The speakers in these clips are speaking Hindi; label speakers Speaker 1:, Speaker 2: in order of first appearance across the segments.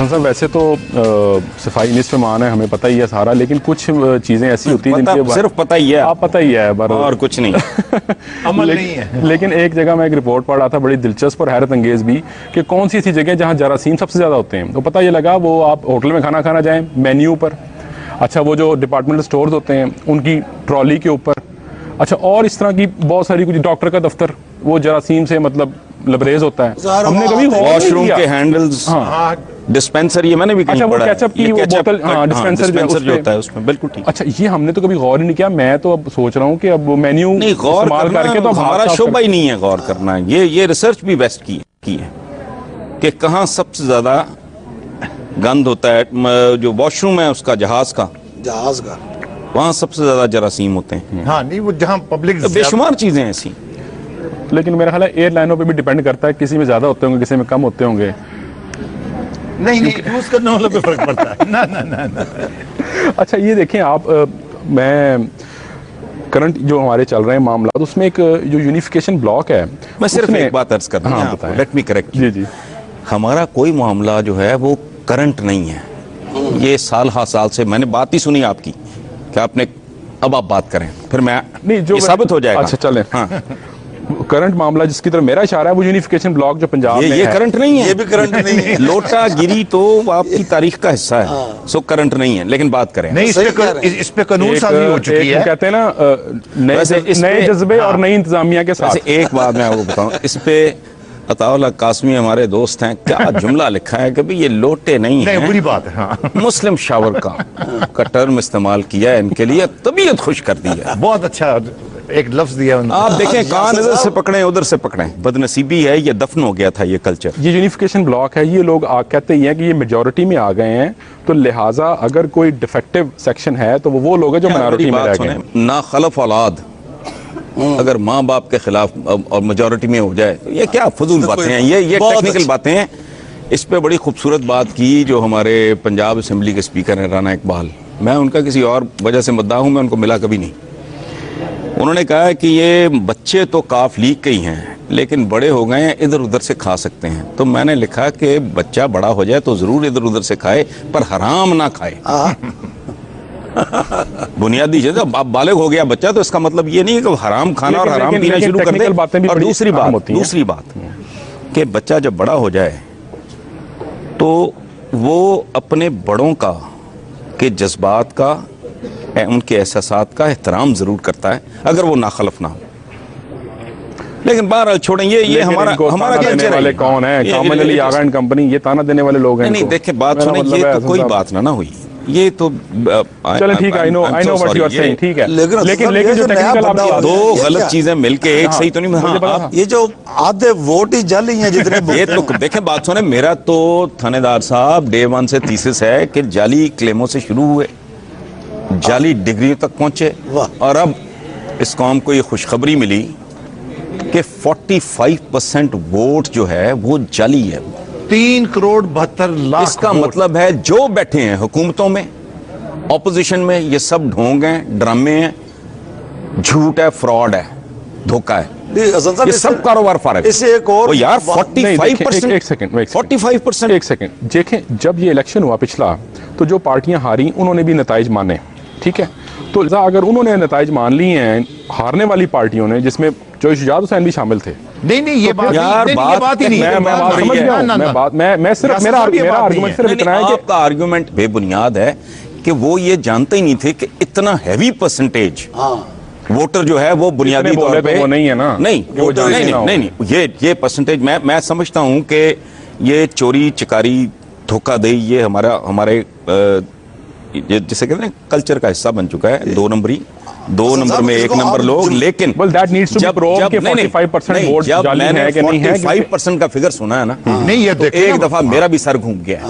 Speaker 1: साहब वैसे तो सफाई निस्फ़ ईमान है, हमें पता ही है सारा, लेकिन कुछ चीज़ें ऐसी होती हैं जिनके
Speaker 2: सिर्फ पता ही है,
Speaker 1: आप पता ही है
Speaker 2: और कुछ नहीं
Speaker 3: अमल नहीं है।
Speaker 1: लेकिन एक जगह मैं एक रिपोर्ट पढ़ रहा था, बड़ी दिलचस्प और हैरत अंगेज़ भी, कि कौन सी ऐसी जगह जहाँ जरासीम सबसे ज़्यादा होते हैं। तो पता ये लगा, वो आप होटल में खाना खाना जाएँ, मेन्यू पर, अच्छा वो जो डिपार्टमेंटल स्टोर्स होते हैं उनकी ट्रॉली के ऊपर, अच्छा और इस तरह की बहुत सारी, कुछ डॉक्टर का दफ्तर वो जरासीम से मतलब लबरेज होता है। हमने कभी
Speaker 2: वॉशरूम के हैंडल्स, डिस्पेंसर, ये मैंने भी कहीं
Speaker 1: अच्छा वो
Speaker 2: पढ़ा है।
Speaker 1: केचप की वो बोतल, डिस्पेंसर
Speaker 2: जो होता है उसमें, बिल्कुल ठीक।
Speaker 1: अच्छा ये हमने तो कभी गौर ही नहीं किया। मैं तो अब सोच रहा हूँ कि अब मेन्यू
Speaker 2: नहीं, गौर करके तो हमारा शोभा ही नहीं है गौर करना। ये रिसर्च भी बेस्ट की है कि कहाँ सबसे ज्यादा गंद होता है। जो वॉशरूम है उसका, जहाज का वहाँ सबसे ज्यादा जरासीम होते हैं।
Speaker 3: हाँ नहीं, वो जहाँ पब्लिक,
Speaker 2: बेशुमार चीजें ऐसी।
Speaker 1: लेकिन मेरा ख्याल है एयरलाइनों पे भी डिपेंड करता है, किसी में ज्यादा होते होंगे, किसी में कम होते होंगे।
Speaker 3: नहीं यूज करने वालों पे फर्क पड़ता है। ना ना ना ना।
Speaker 1: अच्छा ये देखें आप, मैं करंट जो हमारे चल रहे हैं मामला, तो उसमें एक जो यूनिफिकेशन ब्लॉक है,
Speaker 2: मैं सिर्फ एक बात अर्ज करता हूँ,
Speaker 1: बताएं।
Speaker 2: Let me correct.
Speaker 1: जी जी,
Speaker 2: हमारा कोई मामला जो है वो करंट नहीं है। ये साल से मैंने बात ही सुनी आपकी कि आपने, अब आप बात करें फिर मैं
Speaker 1: नहीं जो
Speaker 2: साबित हो जाएगा।
Speaker 1: अच्छा चलें,
Speaker 2: हाँ,
Speaker 1: करंट मामला जिसकी तरफ मेरा इशारा है वो यूनिफिकेशन ब्लॉक जो पंजाब में
Speaker 2: ये
Speaker 1: है।
Speaker 2: करंट नहीं है,
Speaker 4: ये भी करंट नहीं है।
Speaker 2: लोटा गिरी तो आपकी तारीख का हिस्सा है, सो करंट नहीं है। लेकिन बात करें,
Speaker 3: नहीं, इस पे कानून साजी हो चुकी है।
Speaker 1: कहते हैं ना नए जज्बे और नई इंतजामिया के साथ।
Speaker 2: एक बात मैं आपको बताऊं, इस पे अताउल्ला कासमी हमारे दोस्त हैं, क्या जुमला लिखा है कि भाई ये लोटे नहीं है,
Speaker 3: बुरी बात है। हाँ।
Speaker 2: मुस्लिम शावर का टर्म इस्तेमाल किया है इनके लिए, तबीयत खुश कर दी है।
Speaker 3: बहुत अच्छा एक लफ्ज दिया उन्होंने।
Speaker 2: आप देखें, कान इधर से पकड़े उधर से पकड़े, बदनसीबी है, ये दफन हो गया था ये कल्चर।
Speaker 1: ये यूनिफिकेशन ब्लॉक है, ये लोग कहते ही हैं कि ये मेजॉरिटी में आ गए हैं, तो लिहाजा अगर कोई डिफेक्टिव सेक्शन है तो वो लोग हैं जो माइनॉरिटी में रह गए हैं।
Speaker 2: ना खलफ औलाद अगर माँ बाप के खिलाफ और मेजॉरिटी में हो जाए तो ये क्या फजूल बातें हैं, ये टेक्निकल बातें हैं। इस पे बड़ी खूबसूरत बात की जो हमारे पंजाब असेंबली के स्पीकर हैं राना इकबाल, मैं उनका किसी और वजह से मुद्दा हूँ, मैं उनको मिला कभी नहीं। उन्होंने कहा है कि ये बच्चे तो काफ लीक के ही हैं, लेकिन बड़े हो गए हैं, इधर उधर से खा सकते हैं। तो मैंने लिखा कि बच्चा बड़ा हो जाए तो जरूर इधर उधर से खाए, पर हराम ना खाए। बुनियादी चीज, अब बालिग हो गया बच्चा तो इसका मतलब ये नहीं है कि हराम खाना और हराम पीना शुरू कर दे। और दूसरी बात कि बच्चा जब बड़ा हो जाए तो वो अपने बड़ों का के जज्बात का, उनके एहसासात का एहतराम जरूर करता है, अगर वो नाखलफ ना हो। लेकिन बहरहाल छोड़ें, ये हमारा कल्चर है।
Speaker 1: कौन है कॉमनली आगा एंड कंपनी, ये ताना देने वाले लोग हैं।
Speaker 2: नहीं देखें, बात सुने, ये तो कोई बात ना हुई, ये तो
Speaker 1: चलें ठीक है, I know what you are saying, ठीक है। लेकिन जो टेक्निकल आप
Speaker 2: दो गलत चीजें मिलके एक सही तो नहीं।
Speaker 4: ये जो आधे वोट ही जाली हैं जितने
Speaker 2: ये तो देखें, बात सुने, मेरा तो थानेदार साहब डे 1 से थीसिस है कि जाली क्लेमों से शुरू हुए, जाली डिग्री तक पहुंचे, और अब इस कौम को ये खुशखबरी मिली कि 45% वोट जो है वो जाली है।
Speaker 3: 3,72,00,000।
Speaker 2: इसका मतलब है जो बैठे हैं हुकूमतों में, ऑपोजिशन में, ये सब ढोंग हैं, ड्रामे हैं, झूठ है, फ्रॉड है, धोखा है, ये सब कारोबार फारग।
Speaker 4: इसे एक और
Speaker 2: यार 45%,
Speaker 1: एक सेकंड
Speaker 2: 45%,
Speaker 1: एक सेकंड देखें, जब ये इलेक्शन हुआ पिछला, तो जो पार्टियां हारी उन्होंने भी नताइज माने, ठीक है। तो अगर उन्होंने नताइज मान लिए हैं हारने वाली पार्टियों ने, जिसमें जो शुजात हुसैन भी शामिल थे,
Speaker 3: नहीं ये बात
Speaker 2: यार
Speaker 3: ही नहीं है।
Speaker 1: मैं समझ गया, मैं सिर्फ मेरा आर्गुमेंट सिर्फ इतना है कि
Speaker 2: आपका आर्गुमेंट बेबुनियाद है कि वो ये जानते ही नहीं थे कि इतना हैवी परसेंटेज वोटर जो है वो बुनियादी तौर पे
Speaker 1: वो नहीं है ना,
Speaker 2: नहीं, ये परसेंटेज मैं समझता हूं कि ये चोरी चकारी धोखाधड़ी ये हमारे जिसे कहते हैं कल्चर का हिस्सा बन चुका है। 2 नंबर में 1 नंबर लोग, लेकिन जब 45% का फिगर सुना है ना,
Speaker 3: नहीं ये
Speaker 2: एक दफा मेरा भी सर घूम गया।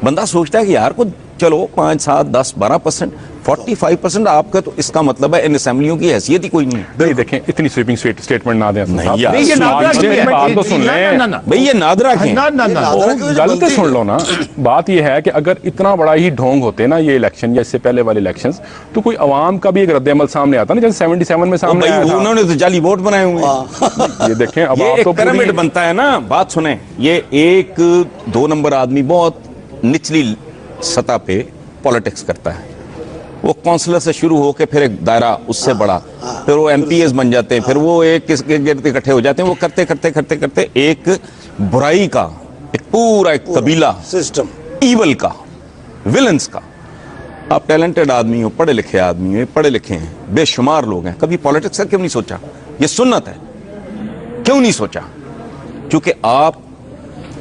Speaker 2: बंदा सोचता है कि यार को चलो 5, 7, 10, 12%, 45% आपका, तो इसका मतलब है इन असेंबलियों की हैसियत ही कोई नहीं है।
Speaker 1: नहीं देखें, इतनी स्वीपिंग स्टेटमेंट ना दें।
Speaker 2: नहीं यार,
Speaker 3: ये नादरा
Speaker 1: बात तो सुन लें
Speaker 2: भाई, ये नादरा है,
Speaker 1: गलत सुन लो ना। बात ये है कि अगर इतना बड़ा ही ढोंग होते ना ये इलेक्शन या इससे पहले वाले इलेक्शंस, तो कोई अवाम का भी एक रद्द-ए-अमल सामने आता ना, जैसे 77 में सामने आया था।
Speaker 2: उन्होंने तो जाली वोट बनाए हुए हैं।
Speaker 1: ये देखें, अब
Speaker 2: ये
Speaker 1: आप तो
Speaker 2: पिरामिड बनता है ना। बात सुने, ये 1, 2 नंबर आदमी बहुत निचली सतह पे पॉलिटिक्स करता है। वो काउंसलर से शुरू होकर फिर एक दायरा उससे बड़ा, फिर वो एमपीएस बन जाते हैं, फिर वो एक किसके गिर्द इकट्ठे हो जाते हैं। वो करते करते करते करते एक बुराई का एक पूरा एक कबीला,
Speaker 4: सिस्टम,
Speaker 2: ईवल का, विलन्स का। आप टैलेंटेड आदमी हो, पढ़े लिखे आदमी हो, पढ़े लिखे हैं, बेशुमार लोग हैं, कभी पॉलिटिक्स का क्यों नहीं सोचा? ये सुन्नत है, क्यों नहीं सोचा? क्योंकि आप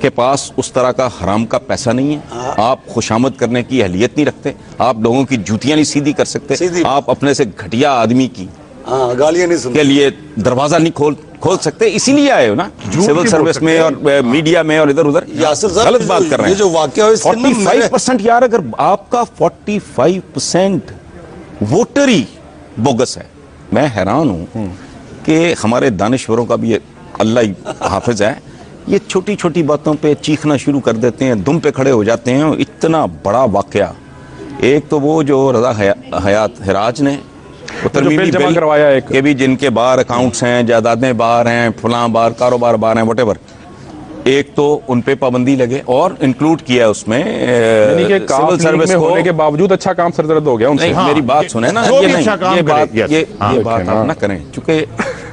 Speaker 2: के पास उस तरह का हराम का पैसा नहीं है, आप खुशामद करने की अहलियत नहीं रखते, आप लोगों की जूतियां नहीं सीधी कर सकते, आप अपने से घटिया आदमी की
Speaker 4: गालियां नहीं सुनते
Speaker 2: के लिए दरवाजा नहीं खोल सकते, इसीलिए आए हो ना सिविल सर्विस में और मीडिया में और इधर उधर।
Speaker 4: यासिर साहब,
Speaker 2: गलत बात कर रहे हैं।
Speaker 4: ये जो वाकया है, इससे ना
Speaker 2: 45% यार, अगर आपका 45% वोटर ही बोगस है, मैं हैरान हूं कि हमारे दानिश्वरों का भी ये अल्लाह ही हाफिज है, ये छोटी छोटी बातों पे चीखना शुरू कर देते हैं, दुम पे खड़े हो जाते हैं। इतना बड़ा वाकया, एक तो वो जो रजा हयात हिराज ने
Speaker 1: बिल जमा करवाया एक
Speaker 2: के भी, जिनके बाहर अकाउंट्स हैं, जायदादें बाहर हैं, फलां बाहर, कारोबार बाहर हैं, व्हाटएवर, एक तो उन पे पाबंदी लगे और इंक्लूड किया उसमें सिविल सर्विस में
Speaker 1: होने के बावजूद अच्छा काम सरदर्द हो गया उनसे।
Speaker 2: नहीं, मेरी बात सुने ना, ये नहीं, ये बात आप ना करें, चूंकि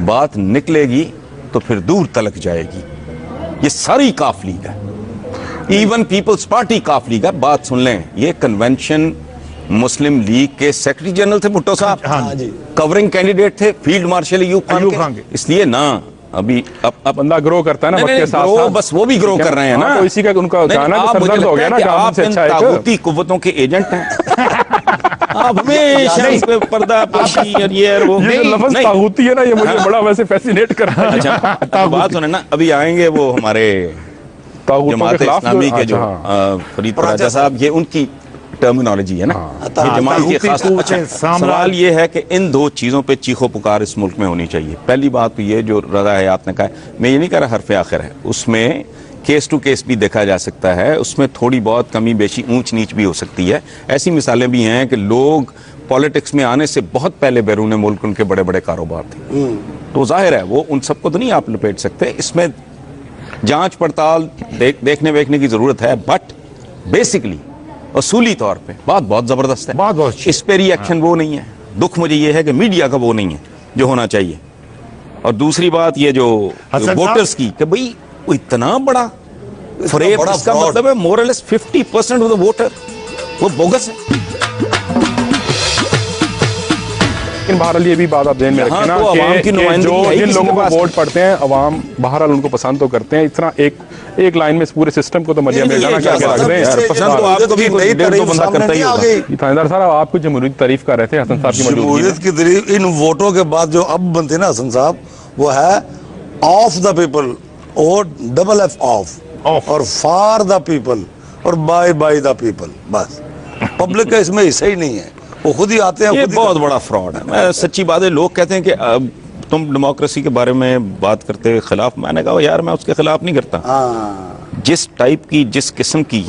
Speaker 2: बात निकलेगी तो फिर दूर तलक जाएगी। ये सारी काफ लीग है, इवन पीपल्स पार्टी काफ लीग है। बात सुन लें, ये कन्वेंशन मुस्लिम लीग के सेक्रेटरी जनरल थे भुट्टो साहब, कवरिंग कैंडिडेट थे फील्ड मार्शल अयूब खान के। इसलिए ना अभी अब
Speaker 1: बंदा ग्रो करता है ना वक्त के साथ,
Speaker 2: बस वो भी ग्रो कर रहे हैं ना,
Speaker 1: तो इसी का उनका कहना सरदर्द हो गया ना, काम से अच्छा है।
Speaker 2: ताकूती कुव्वतों के एजेंट हैं आप हमेशा इस पे पर्दा पोशी और ये और वो।
Speaker 1: ये जो लफ्ज़ तागूती है ना, ये मुझे बड़ा वैसे फैसिनेट कर रहा है।
Speaker 2: अच्छा, बात सुने ना, अभी आएंगे वो हमारे जमात इस्लामी के जो फरीद राजा साहब, ये उनकी टर्मिनोलॉजी है ना, ये जमात की खास। अच्छा, सवाल ये है कि इन दो चीज़ों पे चीखो पुकार इस मुल्क में होनी चाहिए। पहली बात तो ये जो रज़ा हयात ने कहा है, मैं ये नहीं कह रहा हरफ आखिर है, उसमें केस टू केस भी देखा जा सकता है, उसमें थोड़ी बहुत कमी बेशी ऊंच नीच भी हो सकती है। ऐसी मिसालें भी हैं कि लोग पॉलिटिक्स में आने से बहुत पहले बैरून मुल्क उनके बड़े बड़े कारोबार थे, तो जाहिर है वो उन सबको तो नहीं आप लपेट सकते। इसमें जांच पड़ताल देखने वेखने की जरूरत है, बट बेसिकली असूली तौर पे बात बहुत जबरदस्त है,
Speaker 3: बहुत
Speaker 2: इस पे रिएक्शन वो नहीं है। दुख मुझे ये है कि मीडिया का वो नहीं है जो होना चाहिए। और दूसरी बात ये जो वोटर्स की, कि भाई वो इतना बड़ा फ्रेब, इसका मतलब है मोरलेस 50% ऑफ द वोटर वो बोगस है।
Speaker 1: लेकिन बहरहाल ये भी बात आप ध्यान में रखें ना,
Speaker 2: तो
Speaker 1: कि जो जिन लोगों को वोट पड़ते हैं अवाम बहरहाल उनको पसंद तो करते हैं। इतना एक लाइन में इस पूरे सिस्टम को तो मरिया मिर्जा ना क्या रख रहे हैं।
Speaker 2: पसंद तो आपको भी कोई डेढ़ दो बंदा करता ही होगा।
Speaker 1: थानेदार साहब, आप कुछ जमहूरियत तारीफ कर रहे थे हसन साहब की
Speaker 4: जमहूरियत की तारीफ इन वोटों के बाद जो अब बनते हैं ना हसन साहब, वो है ऑफ द पीपल और डबल एफ ऑफ और फॉर द पीपल और बाय द पीपल। बस पब्लिक का इसमें हिस्सा ही नहीं है, वो खुद ही आते हैं।
Speaker 2: ये बहुत बड़ा फ्रॉड है। मैं सच्ची बात है, लोग कहते हैं कि अब तुम डेमोक्रेसी के बारे में बात करते हुए खिलाफ, मैंने कहा यार मैं उसके खिलाफ नहीं करता। जिस टाइप की, जिस किस्म की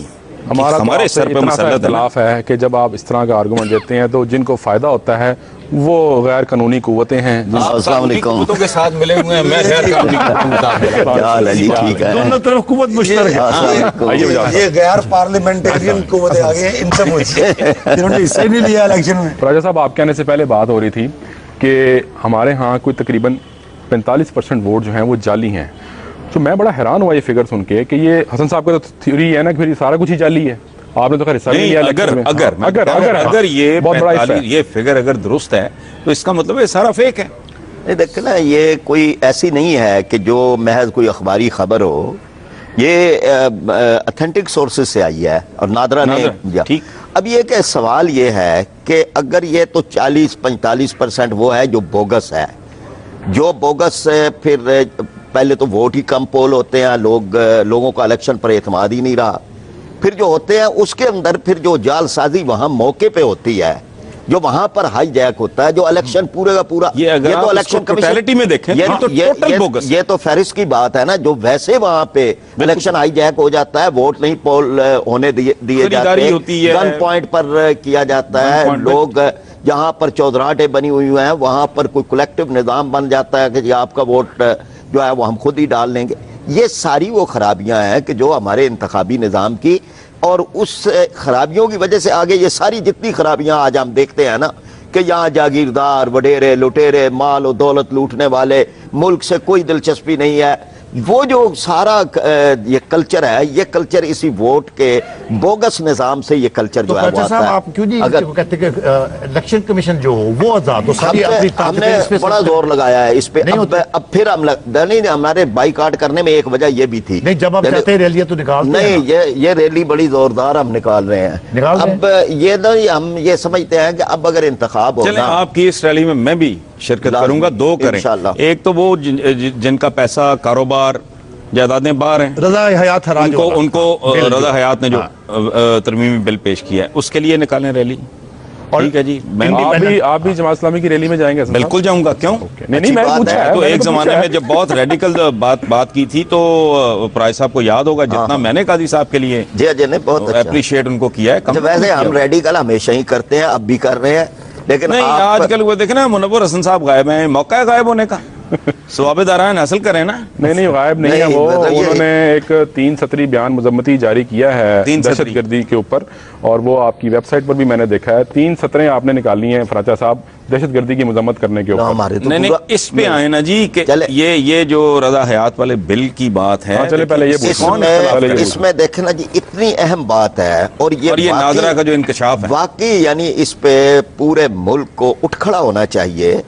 Speaker 2: हमारे सर पे मसलत
Speaker 1: है कि जब आप इस तरह का आर्गुमेंट देते हैं तो जिनको फायदा होता है वो गैर कानूनी कुव्वतें हैं,
Speaker 2: कुव्वतों के साथ मिले हुए हैं। मैं गैर कानूनी
Speaker 3: ठीक है, दोनों तरफ कुव्वत मुश्तरक है।
Speaker 4: ये गैर पार्लियामेंटारियन कुव्वतें आ गई हैं, इनसे पूछिए जिन्होंने हिस्सा ही नहीं लिया इलेक्शन में।
Speaker 1: राजा साहब, आप कहने से पहले बात हो रही थी कि हमारे यहाँ कोई तकरीबन 45% वोट जो हैं वो जाली हैं। तो मैं बड़ा हैरान हुआ ये फिगर सुन के कि ये हसन साहब का तो थ्योरी है ना कि फिर सारा कुछ ही जाली है। आपने तो खैर हिस्सा नहीं लिया।
Speaker 2: अगर ये फिगर अगर दुरुस्त है तो इसका मतलब है सारा फेक है।
Speaker 5: नहीं देखो ना, ये कोई ऐसी नहीं है कि जो महज कोई अखबारी खबर हो, ये ऑथेंटिक सोर्सेज से आई है और नादरा ने।
Speaker 2: ठीक,
Speaker 5: अब ये कि सवाल ये है कि अगर ये तो 40-45% वो है जो बोगस है, जो बोगस फिर पहले तो वोट ही कम पोल होते हैं, लोगों का इलेक्शन पर एतमाद ही नहीं रहा। फिर जो होते हैं उसके अंदर फिर जो जालसाजी वहां मौके पे होती है, जो वहां पर हाई जैक होता है, जो इलेक्शन पूरे का पूरा,
Speaker 2: ये तो इलेक्शन कमिश्नर में देखें
Speaker 5: ये तो टोटल बोगस, ये तो फेरिस की बात है ना, जो वैसे वहां पे इलेक्शन हाई जैक हो जाता है, वोट नहीं पोल होने दिए जाते, गन पॉइंट पर किया जाता है, लोग जहां पर चौधराटे बनी हुई हैं वहां पर कोई कलेक्टिव निजाम बन जाता है कि जी आपका वोट जो है वो हम खुद ही डाल लेंगे। ये सारी वो खराबियां हैं कि जो हमारे इंतखाबी निज़ाम की और उस खराबियों की वजह से आगे ये सारी जितनी खराबियां आज हम देखते हैं ना कि यहाँ जागीरदार, वडेरे, लुटेरे, माल और दौलत लूटने वाले, मुल्क से कोई दिलचस्पी नहीं है, वो जो सारा ये कल्चर है, ये कल्चर इसी वोट के बोगस निजाम से ये कल्चर जो है वो आता है।
Speaker 3: आप क्यों नहीं
Speaker 5: अगर
Speaker 3: कहते कि इलेक्शन कमीशन जो हो वो आजाद हो, सारी अपनी
Speaker 5: हमने
Speaker 3: ताकतें इस पे
Speaker 5: बड़ा जोर लगाया है इस पे।
Speaker 3: नहीं
Speaker 5: अब फिर हम नहीं, हमारे बाइकाट करने में एक वजह ये भी थी।
Speaker 3: नहीं, जब आप चाहते हैं रैलियां तो निकालते हैं
Speaker 5: नहीं, ये रैली बड़ी जोरदार हम निकाल रहे हैं। अब ये नहीं, हम ये समझते हैं कि अब अगर इंतखाब हो,
Speaker 2: चलें आपकी इस रैली में मैं भी शिरकत करूंगा, दो करें। एक तो वो जिनका पैसा, कारोबार, जायदादें बाहर हैं,
Speaker 3: रजा हयात हराज
Speaker 2: उनको रजा हयात ने जो तरमीमी बिल पेश किया है उसके लिए निकालें रैली। ठीक है जी, मैं
Speaker 1: आप भी जमात इस्लामी की रैली में जाएंगे?
Speaker 2: बिल्कुल जाऊंगा, क्यों
Speaker 1: नहीं, मैं पूछा है।
Speaker 2: तो एक जमाने में जब बहुत रेडिकल बात की थी तो प्राइस साहब को याद होगा जितना मैंने काजी साहब के लिए
Speaker 5: जी अजय ने बहुत
Speaker 2: अप्रिशिएट उनको किया है।
Speaker 5: वैसे हम रेडिकल हमेशा ही करते हैं, अब भी कर रहे हैं, लेकिन
Speaker 2: नहीं आजकल वो देखे ना, मुनव्वर हसन साहब गायब हैं, मौका है गायब होने का, सवाबेदारान हासिल करें ना।
Speaker 1: नहीं गायब नहीं है वो, उन्होंने एक 3 सतरी बयान मजम्मती जारी किया है दहशतगर्दी के ऊपर, और वो आपकी वेबसाइट पर भी मैंने देखा है। 3 सतरें आपने निकाली हैं फराचा साहब दहशतगर्दी की मजम्मत करने के ऊपर।
Speaker 2: नहीं, इस पे आए ना जी कि ये जो रजा हयात वाले बिल की बात है।
Speaker 1: चले पहले ये
Speaker 5: इसमें देखना जी इतनी अहम बात है, और ये
Speaker 2: नादरा का जो इंकशाफ है
Speaker 5: वाकई, यानी इस पे पूरे मुल्क को उठ खड़ा होना चाहिए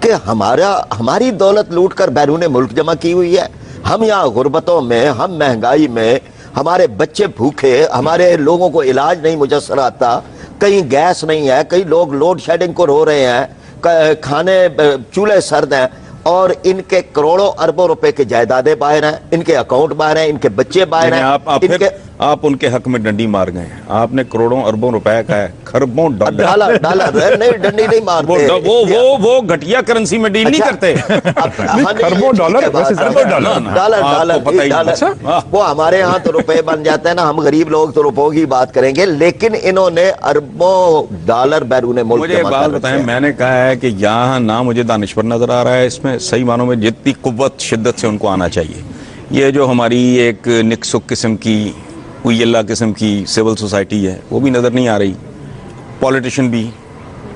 Speaker 5: कि हमारी दौलत लूट कर बैरून मुल्क जमा की हुई है। हम यहाँ गुर्बतों में, हम महंगाई में, हमारे बच्चे भूखे, हमारे लोगों को इलाज नहीं मुयस्सर आता, कहीं गैस नहीं है, कई लोग लोड शेडिंग को रो रहे हैं, खाने चूल्हे सर्द हैं, और इनके करोड़ों अरबों रुपए के जायदादें बाहर हैं, इनके अकाउंट बाहर हैं, इनके बच्चे बाहर हैं।
Speaker 2: आप उनके हक में डंडी मार गए। आपने करोड़ों अरबों रुपए का है, खरबों
Speaker 5: डॉलर नहीं, डंडी नहीं मारते,
Speaker 2: वो घटिया करेंसी में डील नहीं करते।
Speaker 1: खरबों डॉलर,
Speaker 5: वो हमारे यहाँ तो रुपए बन जाते हैं ना, हम गरीब लोग तो रुपयों की बात करेंगे, लेकिन इन्होंने अरबों डॉलर बैरून मुल्क।
Speaker 2: मुझे एक बात बताएं, मैंने कहा है कि यहाँ ना मुझे दानिश्वर नजर आ रहा है, इसमें सही मानों में जितनी कुव्वत शिद्दत से उनको आना चाहिए। ये जो हमारी एक निकसुक किस्म की, उयल्ला किस्म की सिविल सोसाइटी है, वो भी नज़र नहीं आ रही। पॉलिटिशियन भी,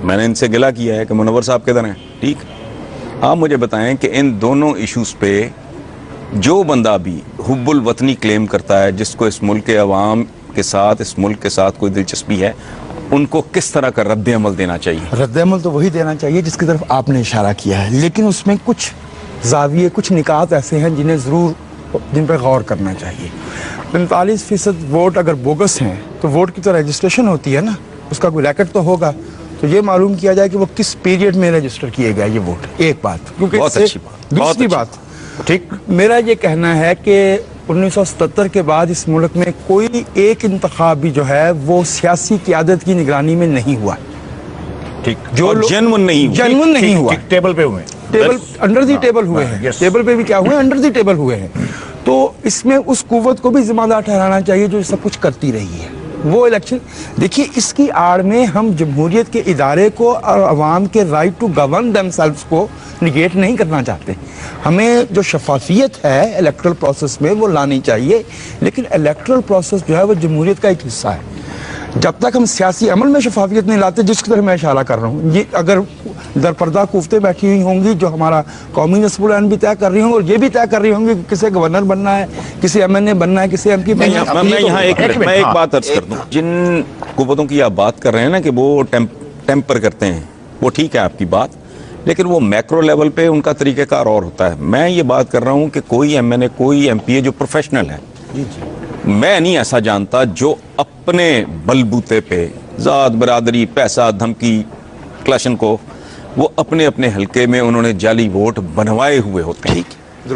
Speaker 2: मैंने इनसे गिला किया है कि मुनव्वर साहब किधर हैं। ठीक, आप मुझे बताएं कि इन दोनों इश्यूज़ पे जो बंदा भी हुब्बुल वतनी क्लेम करता है, जिसको इस मुल्क के अवाम के साथ, इस मुल्क के साथ कोई दिलचस्पी है, उनको किस तरह का रद्द अमल देना चाहिए?
Speaker 6: रद्द अमल तो वही देना चाहिए जिसकी तरफ आपने इशारा किया है, लेकिन उसमें कुछ जाविये, कुछ निकात ऐसे हैं जिन पर गौर करना चाहिए। 45% वोट अगर बोगस हैं तो वोट की तो रजिस्ट्रेशन होती है ना, उसका कोई रैकेट तो होगा, तो ये मालूम किया जाए कि वो किस पीरियड में रजिस्टर किए गए ये वोट। एक बात, क्योंकि दूसरी बात, ठीक, मेरा ये कहना है कि 1977 के बाद इस मुल्क में कोई एक इंतखाब भी जो है वो सियासी क़यादत की निगरानी में नहीं हुआ।
Speaker 2: ठीक, जो जेन्युइन नहीं हुआ,
Speaker 3: टेबल पे हुए,
Speaker 6: टेबल अंडर दी टेबल हुए हैं, टेबल पे भी क्या हुए, अंडर दी टेबल हुए हैं। तो इसमें उस कुव्वत को भी जिम्मेदार ठहराना चाहिए जो सब कुछ करती रही है। वो इलेक्शन देखिए, इसकी आड़ में हम जमहूरियत के इदारे को और अवाम के राइट टू गवर्न देमसेल्व्स को निगेट नहीं करना चाहते। हमें जो शफाफियत है इलेक्ट्रल प्रोसेस में वो लानी चाहिए, लेकिन इलेक्ट्रल प्रोसेस जो है वो जमहूरियत का एक हिस्सा है। जब तक हम सियासी अमल में शफाफियत नहीं लाते, जिसकी तरफ मैं इशारा कर रहा हूँ, ये अगर दरपर्दा कुफ्ते बैठी हुई होंगी जो हमारा कौमी नस्बुल अमन भी तय कर रही होंगी और ये भी तय कर रही होंगी कि किसे गवर्नर बनना है, किसे MNA बनना है, किसे MP बनना है।
Speaker 2: मैं यहाँ एक बात अर्ज कर दूँ, जिन कुव्वतों की आप बात कर रहे हैं ना कि वो टेम्पर करते हैं, वो ठीक है आपकी बात, लेकिन वो मैक्रो लेवल पे उनका तरीक़ेकार और होता है। मैं ये बात कर रहा हूँ कि कोई MNA, कोई MPA जो प्रोफेशनल है, मैं नहीं ऐसा जानता जो अपने बलबूते पे ज़ात, बरादरी, पैसा, धमकी, क्लशन को वो अपने अपने हलके में उन्होंने जाली वोट बनवाए हुए होते हैं।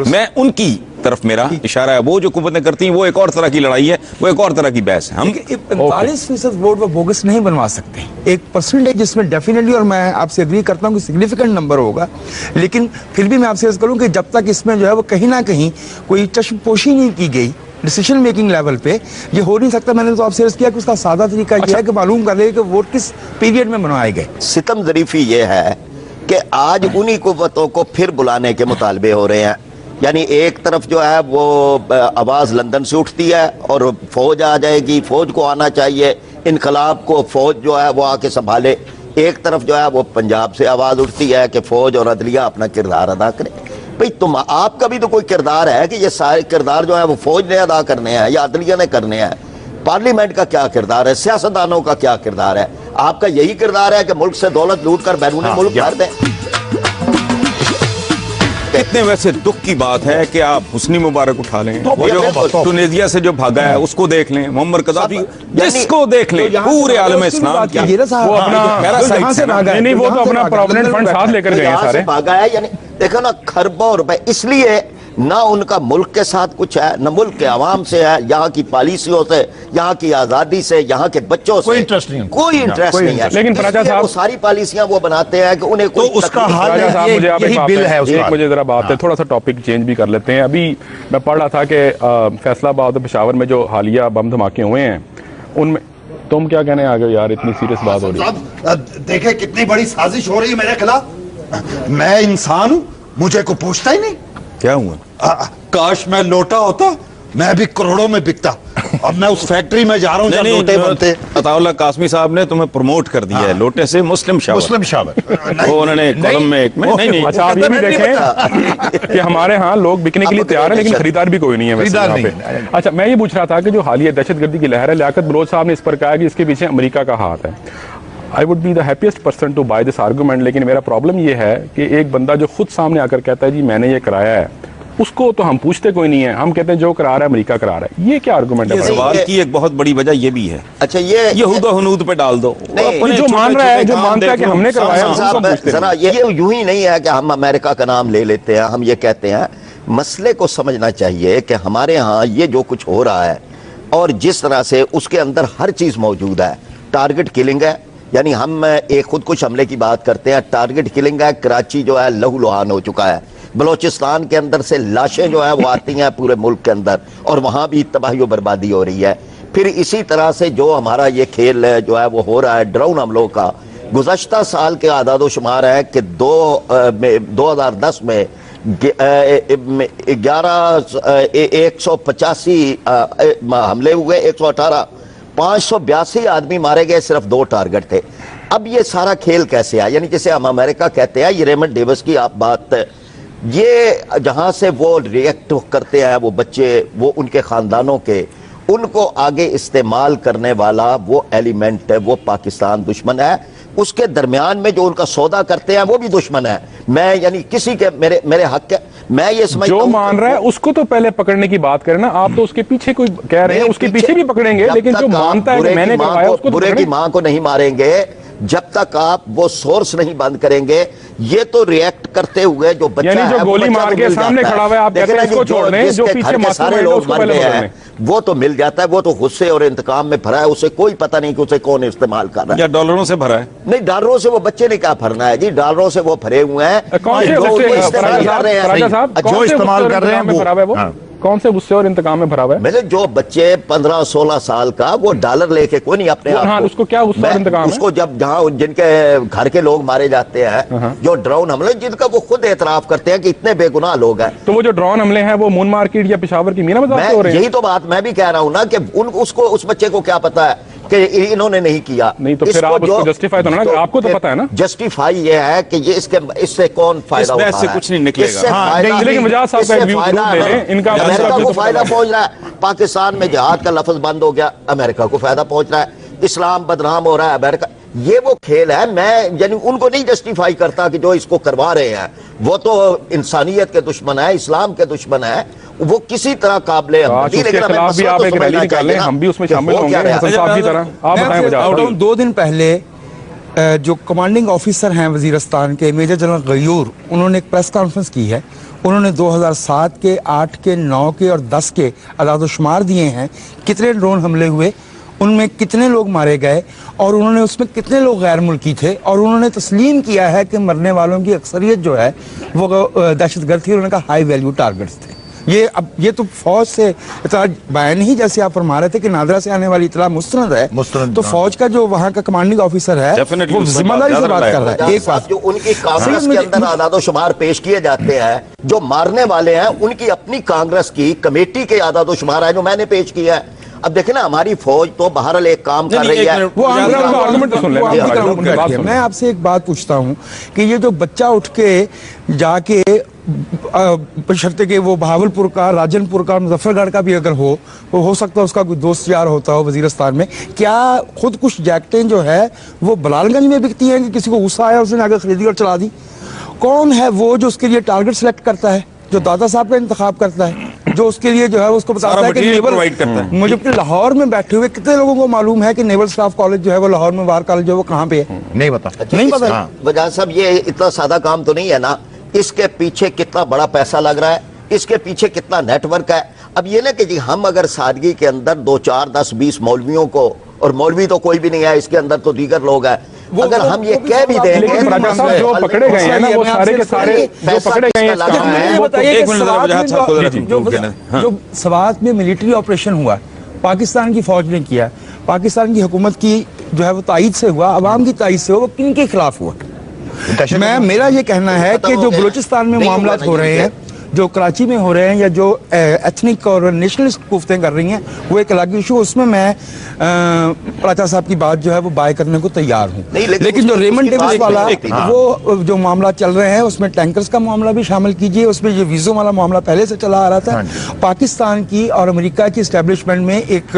Speaker 2: मैं उनकी तरफ मेरा इशारा है। वो जो कुव्वतें करती हैं वो एक और तरह की लड़ाई है, वो एक और तरह की बहस है। हम
Speaker 6: 45% वोट वो बोगस नहीं बनवा सकते। 1% जिसमें डेफिनेटली, और मैं आपसे एग्री करता हूँ कि सिग्निफिकेंट नंबर होगा, लेकिन फिर भी मैं आपसे अर्ज करूँ कि जब तक इसमें जो है वो कहीं ना कहीं कोई चश्मपोशी नहीं की गई डिसीजन मेकिंग लेवल पे, ये हो नहीं सकता। मैंने तो आपसे अर्ज किया कि उसका सादा तरीका ये है कि मालूम कर ले कि वोट किस पीरियड में बनवाए गए।
Speaker 5: सितम ज़रीफी ये है कि आज उन्हीं कुव्वतों को फिर बुलाने के मुतालबे हो रहे हैं यानी एक तरफ जो है वो आवाज़ लंदन से उठती है और फौज आ जाएगी, फौज को आना चाहिए, इनकलाब को फौज जो है वो आके संभाले। एक तरफ जो है वो पंजाब से आवाज़ उठती है कि फौज और अदलिया अपना किरदार अदा करें। भाई तुम आपका भी तो कोई किरदार है कि ये सारे किरदार जो है वो फौज ने अदा करने हैं या अदलिया ने करने हैं। पार्लियामेंट का क्या किरदार है, सियासतदानों का क्या किरदार है? आपका यही किरदार है कि मुल्क से दौलत लूट कर बैरून मुल्क कर दें।
Speaker 2: कितने वैसे दुख की बात है कि आप हुस्नी मुबारक उठा लें, वो
Speaker 5: बिल्कुल।
Speaker 2: जो टुनीजिया से जो भागा है उसको देख लें, मुअम्मर कदाफी जिसको देख लें, पूरे आलम इस्लाम की
Speaker 6: वो
Speaker 1: अपना नहीं वो तो अपना प्रोविडेंट फंड साथ लेकर गए हैं
Speaker 5: यहाँ से
Speaker 1: सारे।
Speaker 5: भागा है, यानी देखो ना खरबों रुपए, इसलिए ना उनका मुल्क के साथ कुछ है, न मुल्क के आवाम से है, यहाँ की पॉलिसियों से, यहाँ की आजादी से, यहाँ के बच्चों से
Speaker 3: कोई interest नहीं है।
Speaker 5: कोई इंटरेस्ट नहीं है।
Speaker 1: लेकिन फराजा
Speaker 5: इसलिए
Speaker 1: साहब-
Speaker 5: वो सारी पॉलिसियां वो बनाते हैं कि उन्हें कोई
Speaker 3: तो उसका
Speaker 5: तकलीफ
Speaker 3: हाल
Speaker 5: नहीं
Speaker 1: राजा
Speaker 5: है।
Speaker 1: साहब मुझे आप
Speaker 3: यही
Speaker 1: एक बात
Speaker 3: बिल है उसका।
Speaker 1: एक मुझे जरा बात है, थोड़ा सा टॉपिक चेंज भी कर लेते हैं। अभी मैं पढ़ रहा था कि फैसलाबाद और पेशावर में जो हालिया बम धमाके हुए हैं उनमें, तुम क्या कहने आ गए यार, इतनी सीरियस बात हो रही है।
Speaker 3: साहब देखे कितनी बड़ी साजिश हो रही है मेरे खिलाफ। मैं इंसान हूं, मुझे को पूछता ही नहीं।
Speaker 2: क्या हुआ?
Speaker 3: काश मैं लोटा होता, मैं भी करोड़ों में बिकता। अब मैं उस फैक्ट्री में जा रहा हूं जहां लोटे बनते।
Speaker 2: अताउल्लाह कासमी साहब ने तुम्हें प्रमोट कर दिया है लोटे से मुस्लिम शावर।
Speaker 3: मुस्लिम शावर
Speaker 2: वो उन्होंने कॉलम में एक में नहीं
Speaker 1: अच्छा आप ये भी देखें कि हमारे यहाँ लोग बिकने के लिए तैयार हैं लेकिन खरीदार भी कोई नहीं है वैसे
Speaker 3: खरीदार
Speaker 1: यहाँ
Speaker 3: नहीं
Speaker 1: पे। अच्छा मैं ये पूछ रहा था कि जो हालिया दहशतगर्दी की लहर है, लियाकत बलोच साहब ने इस पर कहा कि इसके पीछे अमेरिका का हाथ है। I would be the happiest person to buy this argument, लेकिन मेरा प्रॉब्लम ये है कि एक बंदा जो खुद सामने आकर कहता है जी मैंने ये कराया है, उसको तो हम पूछते कोई नहीं है, हम कहते हैं जो करा रहा है अमेरिका करा रहा है। ये क्या आर्गूमेंट है?
Speaker 2: ये सवाल की एक बहुत बड़ी वजह ये भी है।
Speaker 5: अच्छा ये
Speaker 2: यहूदा हनूद पे डाल दो।
Speaker 5: नहीं,
Speaker 2: अपने
Speaker 1: जो मान रहा है, जो
Speaker 2: छोटे-छोटे
Speaker 1: मानता है
Speaker 2: काम
Speaker 1: कि
Speaker 2: देख लो।
Speaker 1: हमने करवाया,
Speaker 2: हाँ,
Speaker 1: हम
Speaker 2: हाँ,
Speaker 1: सब पूछते
Speaker 5: जरा ये यूं ही नहीं है कि हम अमेरिका का नाम ले लेते हैं, हम ये कहते हैं। मसले को समझना चाहिए कि हमारे यहाँ ये जो कुछ हो रहा है और जिस तरह से उसके अंदर हर चीज मौजूद है। टारगेट किलिंग है, यानी हम एक खुदकुश हमले की बात करते हैं, टारगेट किलिंग है। कराची जो है लहूलुहान हो चुका है। बलोचिस्तान के अंदर से लाशें जो है वो आती हैं पूरे मुल्क के अंदर, और वहां भी तबाही और बर्बादी हो रही है। फिर इसी तरह से जो हमारा ये खेल जो है वो हो रहा है ड्रोन हमलों का। गुज़श्ता साल के आदादो शुमार है कि 2010 में 185 हमले हुए, 118, 582 आदमी मारे गए, सिर्फ 2 टारगेट थे। अब ये सारा खेल कैसे आया? यानी जिसे हम अमेरिका कहते हैं, ये रेमंड डेविस की आप बात, ये जहां से वो रिएक्ट करते हैं वो बच्चे, वो उनके खानदानों के, उनको आगे इस्तेमाल करने वाला वो एलिमेंट है, वो पाकिस्तान दुश्मन है। उसके दरमियान में जो उनका सौदा करते हैं वो भी दुश्मन है। मैं यानी किसी के मेरे हक के, मैं ये समझता
Speaker 1: जो
Speaker 5: हूं
Speaker 1: मान रहा है उसको तो पहले पकड़ने की बात करें ना। आप तो उसके पीछे कोई कह रहे हैं, उसके पीछे भी पकड़ेंगे, लेकिन जो मानता है कि मैंने करवाया उसको तो
Speaker 5: बुरे की
Speaker 1: पकड़ें।
Speaker 5: मां को नहीं मारेंगे जब तक आप वो सोर्स नहीं बंद करेंगे। ये तो रिएक्ट करते हुए जो बच्चा
Speaker 1: यानी जो
Speaker 5: है, वो
Speaker 1: गोली
Speaker 5: बच्चा
Speaker 1: मार
Speaker 5: तो
Speaker 1: के
Speaker 5: मिल
Speaker 1: सामने
Speaker 5: जाता
Speaker 1: खड़ा हुआ है, आप कहते हैं
Speaker 5: लेकिन
Speaker 1: इसको छोड़ दें, जो
Speaker 5: जिसके
Speaker 1: पीछे
Speaker 5: घर के
Speaker 1: मासूम
Speaker 5: सारे
Speaker 1: है,
Speaker 5: लोग
Speaker 1: उसको
Speaker 5: मर
Speaker 1: पहले
Speaker 5: गए
Speaker 1: पकड़
Speaker 5: हैं,
Speaker 1: लें।
Speaker 5: वो तो मिल जाता है। वो तो गुस्से और इंतकाम में भरा है, उसे कोई पता नहीं कि उसे कौन इस्तेमाल कर रहा है।
Speaker 2: या डॉलरों से भरा है।
Speaker 5: नहीं, डॉलरों से वो बच्चे ने क्या भरना है जी? डॉलरों से वो भरे हुए हैं।
Speaker 1: कौन से
Speaker 5: जो
Speaker 1: गुस्से
Speaker 5: उनको इस्तेमाल कर रहे हैं।
Speaker 1: फराजा साहब,
Speaker 3: जो
Speaker 1: कौन से
Speaker 3: इस्तेमाल
Speaker 1: गुस्से और
Speaker 3: कर रहे हैं
Speaker 1: इंतकाम में
Speaker 3: वो-
Speaker 1: भरा हुआ है वो?
Speaker 3: हाँ।
Speaker 1: कौन से गुस्से और इंतकाम में भरा हुआ है?
Speaker 5: मेरे जो बच्चे 15-16 साल का, वो डॉलर लेके कोई नहीं अपने
Speaker 1: वो,
Speaker 5: आप
Speaker 1: हाँ,
Speaker 5: को-
Speaker 1: उसको क्या गुस्सा और
Speaker 5: मैं
Speaker 1: इंतकाम है?
Speaker 5: उसको जब जहां जिनके घर के लोग मारे जाते हैं, जो ड्रोन हमले, जिनका वो खुद एतराफ करते हैं कि इतने बेगुनाह लोग हैं।
Speaker 1: तो वो जो ड्रोन हमले हैं वो मून मार्केट या पेशावर की मीना बाजार
Speaker 5: मैं
Speaker 1: से हो रहे हैं?
Speaker 5: यही तो बात मैं भी कह रहा हूं ना कि उसको, उस बच्चे को क्या पता है कि इन्होंने नहीं किया।
Speaker 1: नहीं, तो फिर आप उसको justify तो ना, आपको तो पता है ना?
Speaker 5: जस्टिफाई ये है कि ये इससे कौन फायदा
Speaker 2: इस बहस
Speaker 5: उठा
Speaker 2: से
Speaker 5: रहा है?
Speaker 2: कुछ नहीं निकलेगा।
Speaker 5: इससे
Speaker 3: हाँ,
Speaker 5: फायदा-
Speaker 3: नहीं,
Speaker 1: लेकिन वजाहत साहब का
Speaker 5: इससे
Speaker 1: व्यू
Speaker 5: फायदा
Speaker 1: ले लें, इनका
Speaker 5: अमेरिका
Speaker 1: मतलब
Speaker 5: को
Speaker 1: तो
Speaker 5: फायदा
Speaker 1: पता
Speaker 5: पहुंच रहा है। पाकिस्तान में जिहाद का लफ्ज बंद हो गया, अमेरिका को फायदा पहुंच रहा है। इस्लाम बदनाम हो रहा है, अमेरिका। ये वो खेल है। मैं यानी उनको नहीं जस्टिफाई करता कि जो इसको करवा रहे हैं वो तो इंसानियत के दुश्मन है, इस्लाम के दुश्मन है। वो किसी तरह काबिल
Speaker 1: उसके खिलाफ भी आप एक रैली निकालें, हम भी उसमें शामिल होंगे हसन साहब की तरह। आप बताएं वजह।
Speaker 6: 2 दिन पहले जो कमांडिंग ऑफिसर हैं वजीरस्तान के, मेजर जनरल गयूर, उन्होंने एक प्रेस कॉन्फ्रेंस की है। उन्होंने 2007 के, 8 के, 9 के और 10 के अदाद-ओ-शुमार दिए हैं, कितने ड्रोन हमले हुए, उनमें कितने लोग मारे गए और उन्होंने उसमें कितने लोग गैर मुल्की थे। और उन्होंने तस्लीम किया है कि मरने वालों की अक्सरियत जो है वो दहशतगर्द थी। उन्होंने कहा हाई वैल्यू टारगेट्स थे। ये तो फौज से इतना बयान ही जैसे आप फरमा रहे थे कि नादरा से आने वाली इतला मुस्तनद है,
Speaker 3: मुस्तनद,
Speaker 6: तो फौज का जो वहाँ का कमांडिंग ऑफिसर है
Speaker 2: Definitely
Speaker 6: वो
Speaker 2: उसका
Speaker 6: जिम्मेदारी से
Speaker 2: ज्यादा
Speaker 6: बात कर रहा है। एक
Speaker 5: साहब,
Speaker 6: बात
Speaker 5: जो उनकी कांग्रेस के अंदर आदादो शुमार पेश किए जाते हैं, जो मारने वाले हैं उनकी अपनी कांग्रेस की कमेटी के आदादो शुमार है जो मैंने पेश किया है। अब देखे ना, हमारी फौज तो बहरहाल एक काम कर रही है।
Speaker 6: वो आगे
Speaker 1: उनका argument तो सुन लें,
Speaker 6: आगे
Speaker 1: उनका
Speaker 6: उनका
Speaker 1: बात
Speaker 6: बैठिए।
Speaker 1: सुन लें।
Speaker 6: मैं आपसे एक बात पूछता हूँ कि ये जो बच्चा उठ के जाके बशर्ते कि वो बहावलपुर का, राजनपुर का, मुजफ्फरगढ़ का भी अगर हो सकता है उसका कोई दोस्त यार होता हो वजीरिस्तान में, क्या खुद कुछ जैकेटें जो है वो बलालगंज में बिकती हैं कि किसी को गुस्सा आया उसने आगे खरीदी और चला दी? कौन है वो जो उसके लिए टारगेट सेलेक्ट करता है, जो दादा साहब का इंतखाब करता है, जो उसके लिए जो है उसको बताता है कि
Speaker 2: material
Speaker 6: नेवल
Speaker 2: provide करता है।
Speaker 6: मुझे अपने लाहौर में बैठे हुए कितने लोगों को मालूम है कि नेवल स्टाफ कॉलेज जो है वो लाहौर में, वार कॉलेज जो है वो कहाँ पे है?
Speaker 3: नहीं बता।
Speaker 6: नहीं पता।
Speaker 3: हाँ।
Speaker 5: वजह साहब, ये इतना सादा काम तो नहीं है ना। इसके पीछे कितना बड़ा पैसा लग रहा है, इसके पीछे कितना नेटवर्क है। अब ये ना कि जी हम अगर सादगी के अंदर 2, 4, 10, 20 मौलवियों को, और मौलवी तो कोई भी नहीं है इसके अंदर, तो दीगर लोग हैं, अगर हम ये कह भी दें,
Speaker 1: लेकिन राजा साहब जो पकड़े गए हैं ना वो सारे के सारे जो पकड़े गए हैं इस काम में, वो
Speaker 6: बताइए
Speaker 2: एक
Speaker 6: कि
Speaker 2: मिनट जरा
Speaker 6: सवात
Speaker 2: वजह
Speaker 6: में
Speaker 2: साहब को जरा
Speaker 6: जो सवात में मिलिट्री ऑपरेशन हुआ, पाकिस्तान की फौज ने किया, पाकिस्तान की हुकूमत की जो है वो तायद से हुआ, अवाम की तायद से हुआ, वो किन के खिलाफ हुआ? मेरा ये कहना है कि जो बलूचिस्तान में मामला हो रहे हैं, जो कराची में हो रहे हैं, या जो एथनिक और नेशनलिस्ट कुफ्तें कर रही हैं, वो एक अलग इशू। उसमें मैं प्राचा साहब की बात जो है वो बाय करने को तैयार हूँ, लेकिन जो रेमंड डेविस वाला वो जो मामला चल रहे हैं उसमें टैंकर्स का मामला भी शामिल कीजिए, उसमें ये वीज़ों वाला मामला पहले से चला आ रहा था। पाकिस्तान की और अमेरिका की इस्टेब्लिशमेंट में एक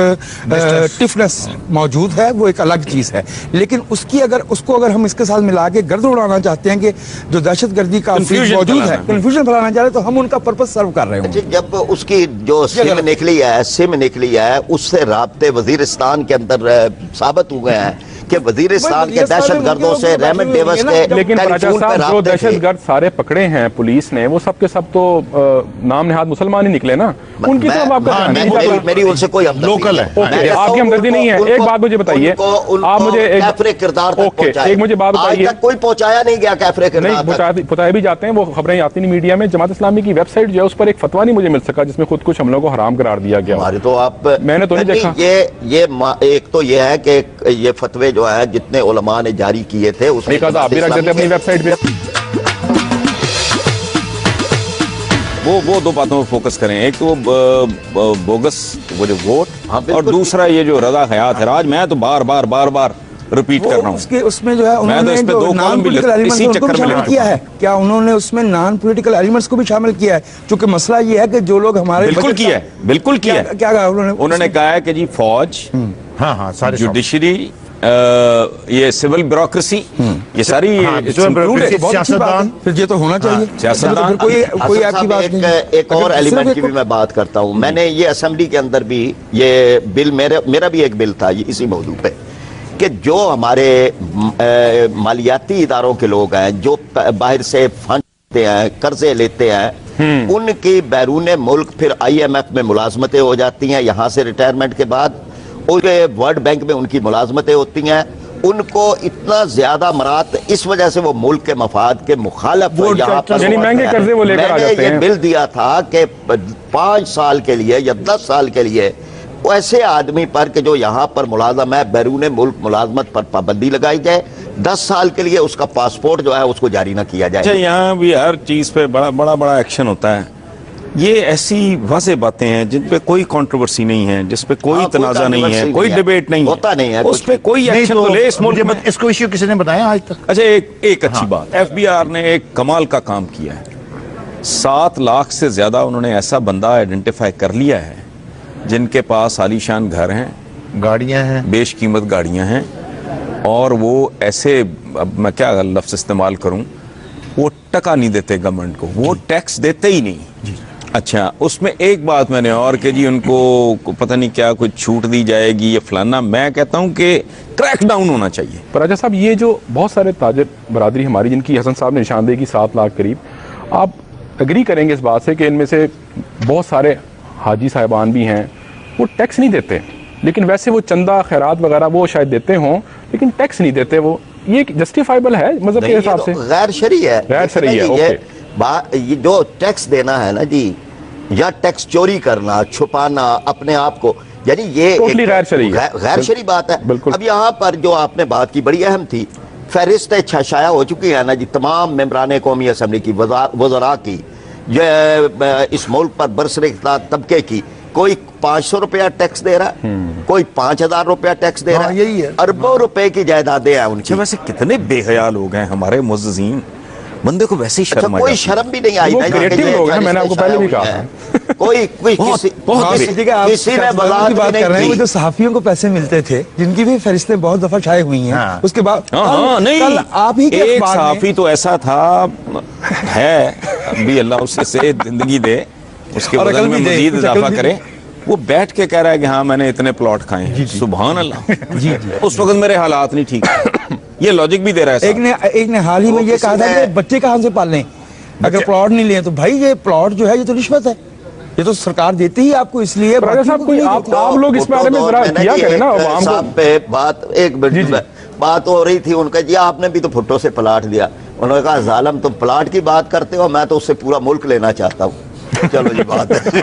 Speaker 6: टिफनेस मौजूद है, वो एक अलग चीज़ है, लेकिन उसको अगर हम इसके साथ मिला के गर्द उड़ाना चाहते हैं कि जो दहशतगर्दी का मौजूद है, कन्फ्यूजन फैलाना चाह रहे, तो हम उनका पर्पस सर्व कर रहे हैं।
Speaker 5: जब उसकी जो सिम निकली है उससे राब्ते वजीरिस्तान के अंदर साबित हुए हैं कि वजीरिस्तान के दहशतगर्दों से रेमंड डेविस के
Speaker 1: लेकिन राजा
Speaker 5: टेलीफोन
Speaker 1: साहब
Speaker 5: पे
Speaker 1: जो
Speaker 5: राब्ते थे।
Speaker 1: दहशतगर्द सारे पकड़े हैं पुलिस ने, वो सब के सब तो नाम निहाद मुसलमान ही निकले ना, उनकी तरफ आपका ध्यान नहीं जाता।
Speaker 5: मेरी उनसे कोई हमदर्दी
Speaker 3: लोकल
Speaker 5: नहीं
Speaker 3: है।
Speaker 1: ओके, आपकी हमदर्दी नहीं है। एक बात मुझे बताइए, आप मुझे
Speaker 5: कैफरे किरदार तक
Speaker 1: ओके,
Speaker 5: पहुंचाए।
Speaker 1: एक मुझे बात
Speaker 5: आज
Speaker 1: बताइए,
Speaker 5: तक कोई पहुंचाया नहीं गया कैफरे किरदार तक।
Speaker 1: बताए भी जाते हैं, वो खबरें आती नहीं मीडिया में। जमात इस्लामी की वेबसाइट जो है उस पर एक फतवा नहीं मुझे मिल सका जिसमें खुद कुछ हमलों को हराम करार दिया गया।
Speaker 5: हमारे तो आप
Speaker 1: मैंने तो नहीं देखा।
Speaker 5: ये एक तो ये है कि ये फतवे जो है जितने उलमा ने जारी किए थे उसमें
Speaker 1: एक आधा आप भी रख देते अपनी वेबसाइट पे।
Speaker 2: वो दो बातों पर फोकस करें, एक तो बोगस वो जो वोट,
Speaker 5: हाँ,
Speaker 2: और
Speaker 5: बिल्कुल।
Speaker 2: दूसरा ये जो रजा हयात है। आज मैं तो बार बार रिपीट कर रहा हूँ,
Speaker 6: उसमें जो है
Speaker 2: मैं तो
Speaker 6: उन्होंने
Speaker 2: इस पे
Speaker 6: जो
Speaker 2: दो
Speaker 6: नॉन
Speaker 2: कॉलम भी
Speaker 6: पॉलिटिकल एलिमेंट्स
Speaker 2: इसी
Speaker 6: उनको भी
Speaker 2: चक्कर में
Speaker 6: शामिल किया है क्या? उन्होंने उसमें नॉन पॉलिटिकल एलिमेंट्स को भी शामिल किया है, क्योंकि मसला ये है कि जो लोग हमारे
Speaker 2: बिल्कुल किया है, बिल्कुल किया है।
Speaker 6: क्या कहा
Speaker 2: उन्होंने कहा है कि जी फौज,
Speaker 3: हाँ सारे
Speaker 2: जुडिशरी, ये सिविल ब्यूरोक्रेसी, ये सारी
Speaker 3: जो bureaucracy,
Speaker 6: बहुत अच्छी बात है। फिर ये तो होना चाहिए।
Speaker 2: सियासतदान।
Speaker 6: फिर कोई आपकी बात नहीं है।
Speaker 5: एक और एलिमेंट की भी मैं बात करता हूं। मैंने ये असेंबली के अंदर भी ये बिल, मेरा भी एक बिल था ये इसी मौजू पे, कि जो हमारे मालियाती इदारों के लोग हैं जो बाहर से फंड लेते हैं, कर्जे लेते हैं, उनकी बैरून मुल्क फिर IMF में मुलाजमतें हो जाती हैं। यहाँ से रिटायरमेंट के बाद वर्ल्ड बैंक में उनकी मुलाजमतें होती हैं। उनको इतना ज्यादा मरात इस वजह से वो मुल्क के मफाद के मुखालिफ यहाँ पर
Speaker 1: यानी महंगे कर्जे वो लेकर आ
Speaker 5: मैंने
Speaker 1: जाते
Speaker 5: ये
Speaker 1: हैं।
Speaker 5: बिल दिया था कि 5 साल के लिए या 10 साल के लिए ऐसे आदमी पर कि जो यहाँ पर मुलाजम है, बैरून मुल्क मुलाजमत पर पाबंदी लगाई जाए। 10 साल के लिए उसका पासपोर्ट जो है उसको जारी ना किया
Speaker 2: अच्छा,
Speaker 5: जाए।
Speaker 2: यहाँ भी हर चीज पे बड़ा एक्शन होता है। ये ऐसी वाज़ेह बातें हैं जिन पे कोई कंट्रोवर्सी नहीं है, जिस पे कोई
Speaker 5: हाँ,
Speaker 2: तनाजा नहीं है,
Speaker 5: controversy
Speaker 2: कोई
Speaker 5: नहीं है।
Speaker 2: डिबेट नहीं
Speaker 5: होता नहीं है
Speaker 2: उस
Speaker 5: कुछ
Speaker 2: पे कोई एक्शन तो ले इस मुल्क में।
Speaker 3: इसको इश्यू किसी ने बताया आज तक?
Speaker 2: अच्छा, एक अच्छी बात, FBR ने एक कमाल का काम किया है। 7 लाख से ज्यादा उन्होंने ऐसा बंदा आइडेंटिफाई कर लिया है जिनके पास आलीशान घर हैं,
Speaker 3: गाड़ियां हैं,
Speaker 2: बेशकीमत गाड़ियां हैं, और वो ऐसे, अब मैं क्या लफ्ज इस्तेमाल करूं, वो टका नहीं देते गवर्नमेंट को, वो टैक्स देते ही नहीं। अच्छा, उसमें एक बात मैंने और कि जी उनको पता नहीं क्या कुछ छूट दी जाएगी या फलाना, मैं कहता हूं कि क्रैक डाउन होना चाहिए।
Speaker 1: पर राजा साहब, ये जो बहुत सारे ताजिर बरादरी हमारी जिनकी हसन साहब ने निशानदेही की 7 लाख करीब, आप एग्री करेंगे इस बात से कि इनमें से बहुत सारे हाजी साहिबान भी हैं वो टैक्स नहीं देते, लेकिन वैसे वो चंदा खैरात वगैरह वो शायद देते हों लेकिन टैक्स नहीं देते। वो ये जस्टिफाइबल है मजहब के हिसाब से?
Speaker 5: गैर शरई है,
Speaker 1: गैर शरई है,
Speaker 5: ये जो टैक्स देना है ना जी, या टैक्स चोरी करना, छुपाना अपने आप को, यानी ये
Speaker 1: Totally गैर शरई है।
Speaker 5: गैर शरई बात है।
Speaker 1: बिल्कुल।
Speaker 5: अब यहाँ पर जो आपने बात की बड़ी अहम थी, फहरिस्त छाया हो चुकी है ना जी तमाम मेंबरान कौमी असम्बली की, वज़रा की, ये इस मुल्क पर बरसरे तबके की। कोई 500 रुपया टैक्स दे रहा है, कोई 5000 रुपया टैक्स दे रहा है,
Speaker 4: यही है।
Speaker 5: अरबों रुपए की जायदादें हैं उनकी।
Speaker 2: अच्छा, वैसे कितने बेहया लोग हैं हमारे मुअज़्ज़िज़ीन, बंदे को वैसे ही
Speaker 5: अच्छा,
Speaker 2: शर्म आ
Speaker 5: कोई
Speaker 2: जाती है।
Speaker 5: शर्म भी नहीं आई
Speaker 1: वो
Speaker 5: ना कि
Speaker 1: creative
Speaker 5: ये
Speaker 1: लोग हैं, मैंने आपको पहले भी कहा
Speaker 5: है। कोई किसी किसी ने वजाहत
Speaker 6: की बात
Speaker 5: भी
Speaker 6: कर रहे हैं,
Speaker 5: नहीं
Speaker 6: वो
Speaker 5: की।
Speaker 6: जो सहाफियों को पैसे मिलते थे, जिनकी भी फरिश्तें बहुत दफा छाए हुई हैं,
Speaker 3: हाँ।
Speaker 6: उसके बाद
Speaker 2: हाँ, नहीं,
Speaker 6: कल आप ही के
Speaker 2: एक
Speaker 6: अखबार में
Speaker 2: सहाफी तो ऐसा था है, अभी अल्लाह उसे से जिंदगी दे, उसके
Speaker 6: और
Speaker 2: बदल
Speaker 6: अकल
Speaker 2: में
Speaker 6: भी दे,
Speaker 2: मजीद
Speaker 6: कुछ
Speaker 2: इजाफा
Speaker 6: अकल भी
Speaker 2: करे। वो बैठ के कह रहा है कि हाँ मैंने इतने प्लॉट खाए हैं। सुभान अल्लाह।
Speaker 6: जी।
Speaker 2: उस वक्त मेरे हालात नहीं ठीक थे। ये लॉजिक भी दे रहा है
Speaker 6: एक ने हाल ही में
Speaker 5: वो
Speaker 6: ये
Speaker 5: किसी
Speaker 6: कहा था
Speaker 5: ने-
Speaker 6: कि बच्चे कहाँ से पालें अगर प्लॉट नहीं लिए, तो भाई ये प्लॉट जो है ये तो रिश्वत है, ये तो सरकार देती ही आपको, इसलिए
Speaker 1: राजा
Speaker 6: बाकी
Speaker 1: साहब
Speaker 6: को
Speaker 1: कोई
Speaker 6: नहीं
Speaker 1: आप
Speaker 6: देती।
Speaker 1: लोग इस बारे में जरा किया करें ना आवाम को।
Speaker 5: साहब पे बात एक
Speaker 1: जी,
Speaker 5: मिनट
Speaker 1: जी।
Speaker 5: में बात हो रही थी, उनका जी आपने भी तो भुट्टो से प्लाट दिया। उन्होंने कहा जालम तुम प्लाट की बात करते हो, मैं तो उससे पूरा मुल्क लेना चाहता हूँ। चलो जी बात है।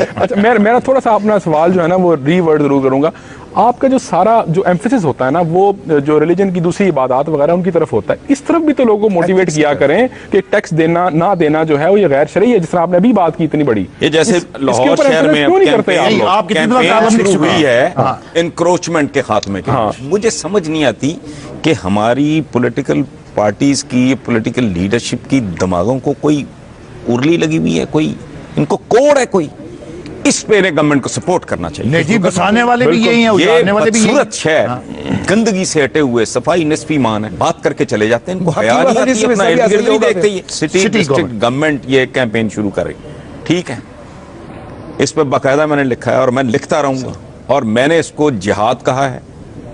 Speaker 1: अच्छा, मेरा थोड़ा सा अपना सवाल जो है ना वो रीवर्ड जरूर करूंगा। आपका जो सारा जो एम्फेसिस होता है ना वो जो रिलीजन की दूसरी इबादत वगैरह उनकी तरफ होता है, इस तरफ भी तो लोगों को मोटिवेट किया करें कि टैक्स देना ना देना जो है वो ये गैर शरई है, जिस तरह आपने अभी बात की इतनी बड़ी।
Speaker 2: ये जैसे
Speaker 1: इसके
Speaker 2: लाहौर
Speaker 1: ऊपर
Speaker 2: शहर में
Speaker 1: emphasize क्यों नहीं करते आप
Speaker 3: नहीं,
Speaker 1: लोग?
Speaker 3: आप कितनी बार
Speaker 2: कैंपेन
Speaker 3: कॉलम लिख
Speaker 2: शुरू
Speaker 3: चुके
Speaker 2: हुई
Speaker 3: हैं?
Speaker 2: है इंक्रोचमेंट के खात्मे के
Speaker 1: हाँ।
Speaker 2: लिए। मुझे समझ नहीं आती कि हमारी पॉलिटिकल पार्टीज की, पॉलिटिकल लीडरशिप की दिमागों को कोई उर्ली लगी हुई है, कोई इनको कोड है कोई, इस पे इन्हें गवर्नमेंट को सपोर्ट करना चाहिए।
Speaker 3: नहीं जी, बसाने वाले भी यही हैं,
Speaker 2: ये
Speaker 3: उजाड़ने वाले भी यही हैं।
Speaker 2: बदसूरत शहर गंदगी से हटे हुए, सफाई निस्फ ईमान है, बात करके चले जाते हैं, इनको
Speaker 6: बाकी
Speaker 2: ख्याल
Speaker 6: वाला
Speaker 2: नहीं आती,
Speaker 6: निस्फ
Speaker 2: अपना
Speaker 6: भी
Speaker 2: इर्द गिर्द
Speaker 6: असली
Speaker 2: नहीं
Speaker 6: होगा
Speaker 2: देखते। ये सिटी
Speaker 3: सिटी
Speaker 2: डिस्ट्रिक्ट गवर्नमेंट ये कैंपेन शुरू करे, ठीक है, इस पे बाकायदा मैंने लिखा है और मैं लिखता रहूंगा, और मैंने इसको जिहाद कहा है,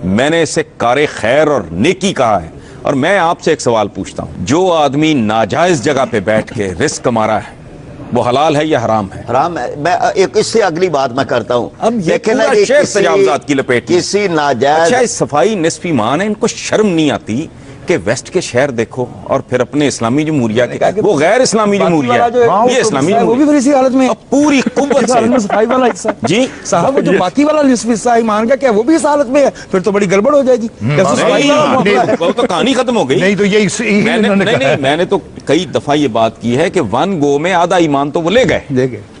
Speaker 2: मैंने इसे कारे खैर और नेकी कहा है। और मैं आपसे एक सवाल पूछता हूं, जो आदमी नाजायज जगह पे बैठ के रिस्क कमा रहा है वो हलाल है या हराम है?
Speaker 5: हराम है। मैं एक इससे अगली बात मैं करता हूँ।
Speaker 2: अब ये
Speaker 5: देखें ना
Speaker 2: पूरा
Speaker 5: कि
Speaker 2: शहर
Speaker 5: किसी-
Speaker 2: तजावुजात की लपेट में।
Speaker 5: किसी नाजायज
Speaker 2: अच्छा, इस सफाई निस्फ ईमान है, इनको शर्म नहीं आती कि वेस्ट के शहर देखो और फिर अपने इस्लामी जमहूरिया के, वो गैर इस्लामी जमहूरिया
Speaker 6: वाला जो
Speaker 2: है,
Speaker 6: है,
Speaker 2: ये इस्लामी
Speaker 6: वो भी
Speaker 2: जमहूरिया
Speaker 6: फिर इसी हालत में है।
Speaker 2: अब पूरी कुव्वत
Speaker 6: इस हालत में
Speaker 2: से
Speaker 6: सफाई वाला हिस्सा
Speaker 2: जी
Speaker 6: साहब, वो जो बाकी वाला निस्फ हिस्सा ईमान का क्या वो भी इस हालत में है, फिर तो बड़ी गड़बड़ हो जाएगी। कैसे सफाई
Speaker 2: नहीं,
Speaker 6: वाला मामला है?
Speaker 2: वो तो कहानी खत्म हो गई।
Speaker 3: नहीं तो ये इन्होंने
Speaker 2: नहीं
Speaker 3: कहा है।
Speaker 2: मैंने तो कई दफा ये बात की है कि वन गो में आधा ईमान तो वो ले गए,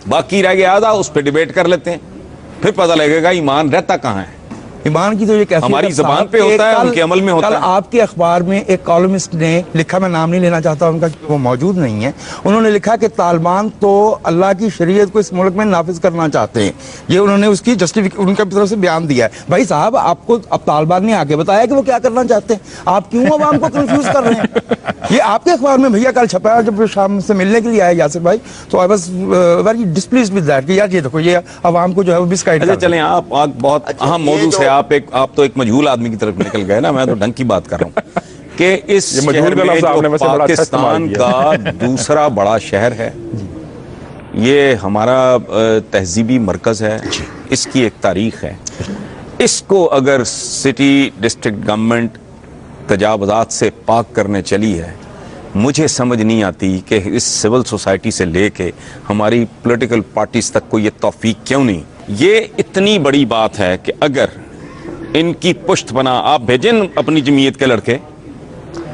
Speaker 2: बाकी रह गया आधा, उस पर डिबेट कर लेते हैं, फिर पता लगेगा ईमान रहता कहाँ है।
Speaker 6: ईमान की तो ये कैफियत
Speaker 2: हमारी
Speaker 6: है
Speaker 2: ज़बान
Speaker 6: साहब
Speaker 2: पे
Speaker 6: कि
Speaker 2: होता है,
Speaker 6: कल-
Speaker 2: उनके अमल में होता
Speaker 6: कल
Speaker 2: है।
Speaker 6: आपके अखबार में एक कॉलमिस्ट ने लिखा, मैं नाम नहीं लेना चाहता उनका क्योंकि वो मौजूद नहीं है, उन्होंने लिखा कि तालिबान तो अल्लाह की शरीयत को इस मुल्क में नाफिज करना चाहते हैं। ये उन्होंने उसकी उनका तरफ से बयान दिया है। भाई साहब, आपको अब तालिबान ने आगे बताया कि वो क्या करना चाहते हैं, आप क्यों अवाम को कंफ्यूज कर रहे हैं? ये आपके अखबार में भैया कल छपा है, जब शाम से मिलने के लिए आए यासिर भाई, तो I was very डिस्प्लीज with that कि यार ये देखो ये अवाम को जो है वो मिसगाइड
Speaker 2: अच्छा
Speaker 6: कर रहे हैं।
Speaker 2: चलें, आप आज बहुत
Speaker 5: अच्छा,
Speaker 2: अहम
Speaker 5: ये
Speaker 2: मौजू
Speaker 5: जो-
Speaker 2: से आप तो एक मजहूल आदमी की तरफ निकल गए ना, मैं तो ढंग की बात कर रहा हूँ कि इस
Speaker 1: ये मजहूल
Speaker 2: शहर
Speaker 1: का
Speaker 2: में
Speaker 1: लफ्ज़
Speaker 2: जो
Speaker 1: आपने वैसे बड़ा अच्छा
Speaker 2: पाकिस्तान
Speaker 1: इस्तेमाल
Speaker 2: का दूसरा बड़ा शहर है, ये हमारा तहजीबी मरकज है, इसकी एक तारीख है। इसको अगर सिटी डिस्ट्रिक्ट गवर्नमेंट तजावुजात से पाक करने चली है, मुझे समझ नहीं आती कि इस सिविल सोसाइटी से लेके हमारी पॉलिटिकल पार्टीज तक को ये तौफीक क्यों नहीं। ये इतनी बड़ी बात है कि अगर इनकी पुश्त बना आप भेजें अपनी जमीयत के लड़के,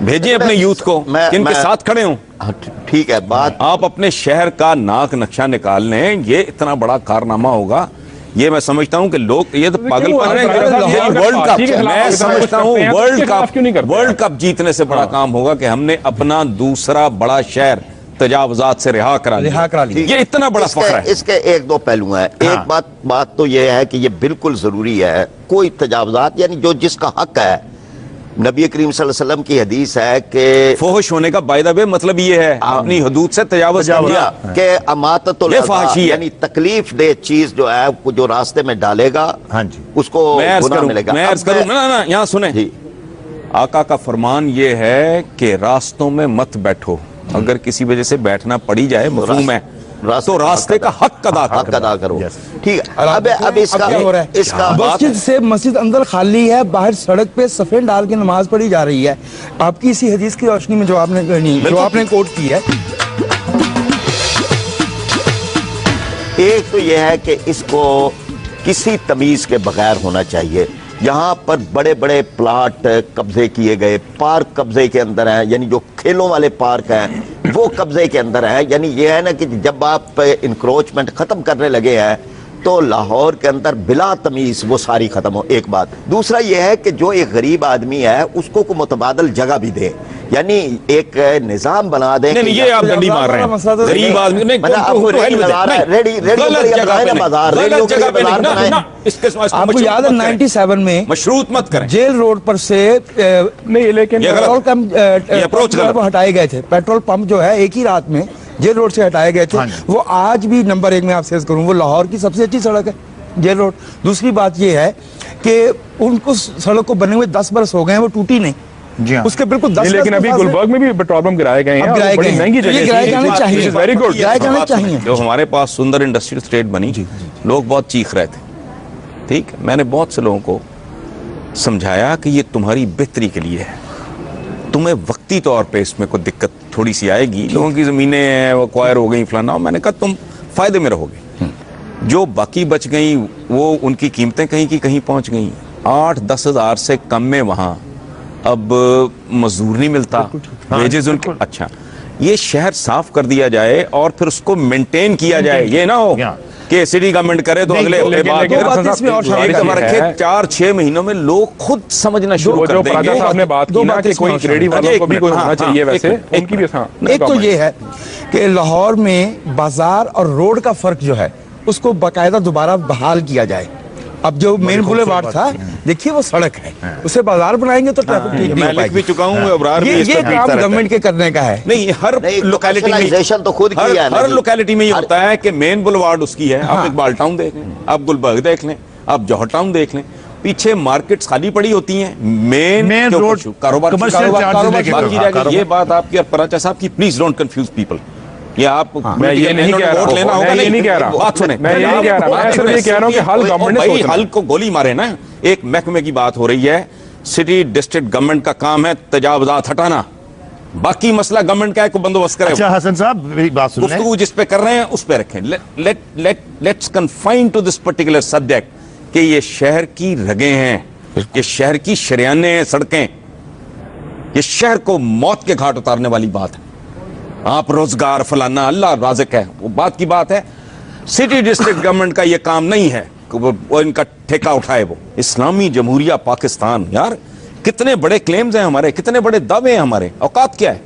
Speaker 2: भेजें अपने यूथ को
Speaker 5: मैं-
Speaker 2: कि इनके
Speaker 5: मैं-
Speaker 2: साथ खड़े हों,
Speaker 5: हाँ, ठीक है बात।
Speaker 2: आप अपने शहर का नाक नक्शा निकाल लें, ये इतना बड़ा कारनामा होगा। ये मैं समझता हूं कि लोग ये तो पागलपन है। वर्ल्ड कप मैं समझता हूं वर्ल्ड कप जीतने से बड़ा काम होगा कि हमने अपना दूसरा बड़ा शहर तजावुजात से रिहा करा
Speaker 6: करा लिया।
Speaker 2: ये इतना बड़ा
Speaker 5: इसके-
Speaker 2: फख्र है।
Speaker 5: इसके एक दो पहलू हैं। एक बात तो ये है कि ये बिल्कुल जरूरी है, कोई तजावुजात यानी जो जिसका हक है, नबी करीम सल्लल्लाहु अलैहि वसल्लम की हदीस है कि
Speaker 2: फोहश होने का बाय द वे मतलब ये है अपनी हदूद से तजावुज कर दिया।
Speaker 5: के अमाततुल
Speaker 2: ये
Speaker 5: अज़ा,
Speaker 2: फहशी है।
Speaker 5: यानी तकलीफ दे चीज जो है वो जो रास्ते में डालेगा,
Speaker 3: हाँ जी।
Speaker 5: उसको गुनाह मिलेगा।
Speaker 2: मैं अर्ज
Speaker 5: अब
Speaker 2: करूं ना यहाँ सुने,
Speaker 5: जी
Speaker 2: आका का फरमान ये है कि रास्तों में मत बैठो, अगर किसी वजह से बैठना पड़ी जाए मफहूम है तो रास्ते का हक अदा
Speaker 5: हक अदा करो। ठीक है।
Speaker 6: अब
Speaker 5: अब इसका
Speaker 6: क्या हो रहा है?
Speaker 5: इसका
Speaker 6: मस्जिद से मस्जिद अंदर खाली है, बाहर सड़क पे सफेद डाल के नमाज पढ़ी जा रही है। आपकी इसी हदीस की रोशनी में जो आपने कोट की है,
Speaker 5: एक तो यह है कि इसको किसी तमीज के बगैर होना चाहिए। यहाँ पर बड़े बड़े प्लाट कब्जे किए गए, पार्क कब्जे के अंदर हैं, यानी जो खेलों वाले पार्क हैं वो कब्जे के अंदर हैं। यानी ये है ना कि जब आप इंक्रोचमेंट खत्म करने लगे हैं तो लाहौर के अंदर बिला तमीज वो सारी खत्म हो। एक बात। दूसरा यह है कि जो एक गरीब आदमी है उसको को मुतबादल जगह भी दे, यानी एक निजाम बना दे।
Speaker 2: नहीं, ये आप डंडी मार रहे हैं। गरीब आदमी नहीं,
Speaker 6: आपको याद है 97 में
Speaker 2: मशरूत मत करें,
Speaker 6: जेल रोड पर से
Speaker 1: नहीं, लेकिन
Speaker 6: पेट्रोल पंप हटाए गए थे। पेट्रोल पंप जो है एक ही रात में जेल रोड से हटाए गए थे। वो आज भी नंबर 1 में आप सेज करूं, वो लाहौर की सबसे अच्छी सड़क है जेल रोड। दूसरी बात ये है कि उनको सड़क को बने हुए 10 बरस हो गए हैं, वो टूटी नहीं।
Speaker 3: जी हाँ।
Speaker 6: उसके बिल्कुल 10
Speaker 1: लेकिन अभी गुलबर्ग में भी पेट्रोल पंप गिराए गए हैं,
Speaker 6: गिराए
Speaker 1: बड़ी
Speaker 6: गए
Speaker 1: महंगी जगह
Speaker 6: गिराए जाने चाहिए,
Speaker 1: वेरी गुड,
Speaker 6: गिराए जाने चाहिए।
Speaker 2: जो हमारे पास सुंदर इंडस्ट्रियल स्टेट बनी, लोग बहुत चीख रहे थे। ठीक, मैंने बहुत से लोगों को समझाया कि ये तुम्हारी बेहतरी के लिए है, तुम्हें वक्ती तौर पे इसमें कोई दिक्कत थोड़ी सी आएगी, लोगों की जमीनें हैं वो एक्वायर हो गई फलाना, मैंने कहा तुम फायदे में रहोगे। जो बाकी बच गई वो उनकी कीमतें कहीं की कहीं पहुंच गई। 8-10 हज़ार से कम में वहां अब मजदूर नहीं मिलता, वेजेस उनके। अच्छा, ये शहर साफ कर दिया जाए और फिर उसको मेंटेन किया जाए, ये ना हो कि सिटी गवर्नमेंट करे तो अगले रखे 4-6 महीनों में लोग खुद समझना शुरू कर देंगे।
Speaker 1: जो आपने बात की ना कि कोई क्रेडिट वालों को भी कोई होना चाहिए, वैसे उनकी भी।
Speaker 6: एक तो ये है कि लाहौर में बाजार और रोड का फर्क जो है उसको बाकायदा दोबारा बहाल किया जाए। अब जो मेन बुलेवार्ड था, देखिए वो सड़क है, उसे बाजार बनाएंगे तो ट्रैफिक ठीक नहीं हो पाएगी।
Speaker 2: भी चुका हूं,
Speaker 6: ये काम गवर्नमेंट के करने का है।
Speaker 2: नहीं, हर लोकेलिटी में
Speaker 5: तो खुद किया है,
Speaker 2: हर लोकेलिटी में ये होता है कि मेन बुलेवार्ड उसकी है। आप इकबाल टाउन देख लें, आप गुलबर्ग देख लें, आप जौहर टाउन देख लें, पीछे मार्केट्स खाली पड़ी होती हैं, मेन रोड कारोबार बाकी। ये बात आपकी और पराचा साहब की, प्लीज डोंट कंफ्यूज पीपल। ये आप
Speaker 1: मैं ये नहीं कह रहा,
Speaker 2: लेना होगा,
Speaker 1: मैं ये नहीं कह रहा,
Speaker 2: बात सुने,
Speaker 1: मैं ये नहीं कह रहा, मैं सिर्फ ये कह रहा हूं कि हल गवर्नमेंट ने सोचना है।
Speaker 2: हल को गोली मारे ना, एक महकमे की बात हो रही है, सिटी डिस्ट्रिक्ट गवर्नमेंट का काम है तजावुजात हटाना, बाकी मसला गवर्नमेंट का है को बंदोबस्त करे।
Speaker 3: अच्छा हसन साहब मेरी बात सुन
Speaker 2: गुफ्तगू जिस पे कर रहे हैं उस पे रखें। Let's confine to this particular subject कि ये शहर की रगें हैं, ये शहर की शरियाने हैं, सड़कें, ये शहर को मौत के घाट उतारने वाली बात है। आप रोजगार फलाना, अल्लाह राज़िक है, वो बात की बात है। सिटी डिस्ट्रिक्ट गवर्नमेंट का ये काम नहीं है कि वो इनका ठेका उठाए। वो इस्लामी जमहूरिया पाकिस्तान, यार कितने बड़े क्लेम्स हैं हमारे, कितने बड़े दावे हैं हमारे, औकात क्या है?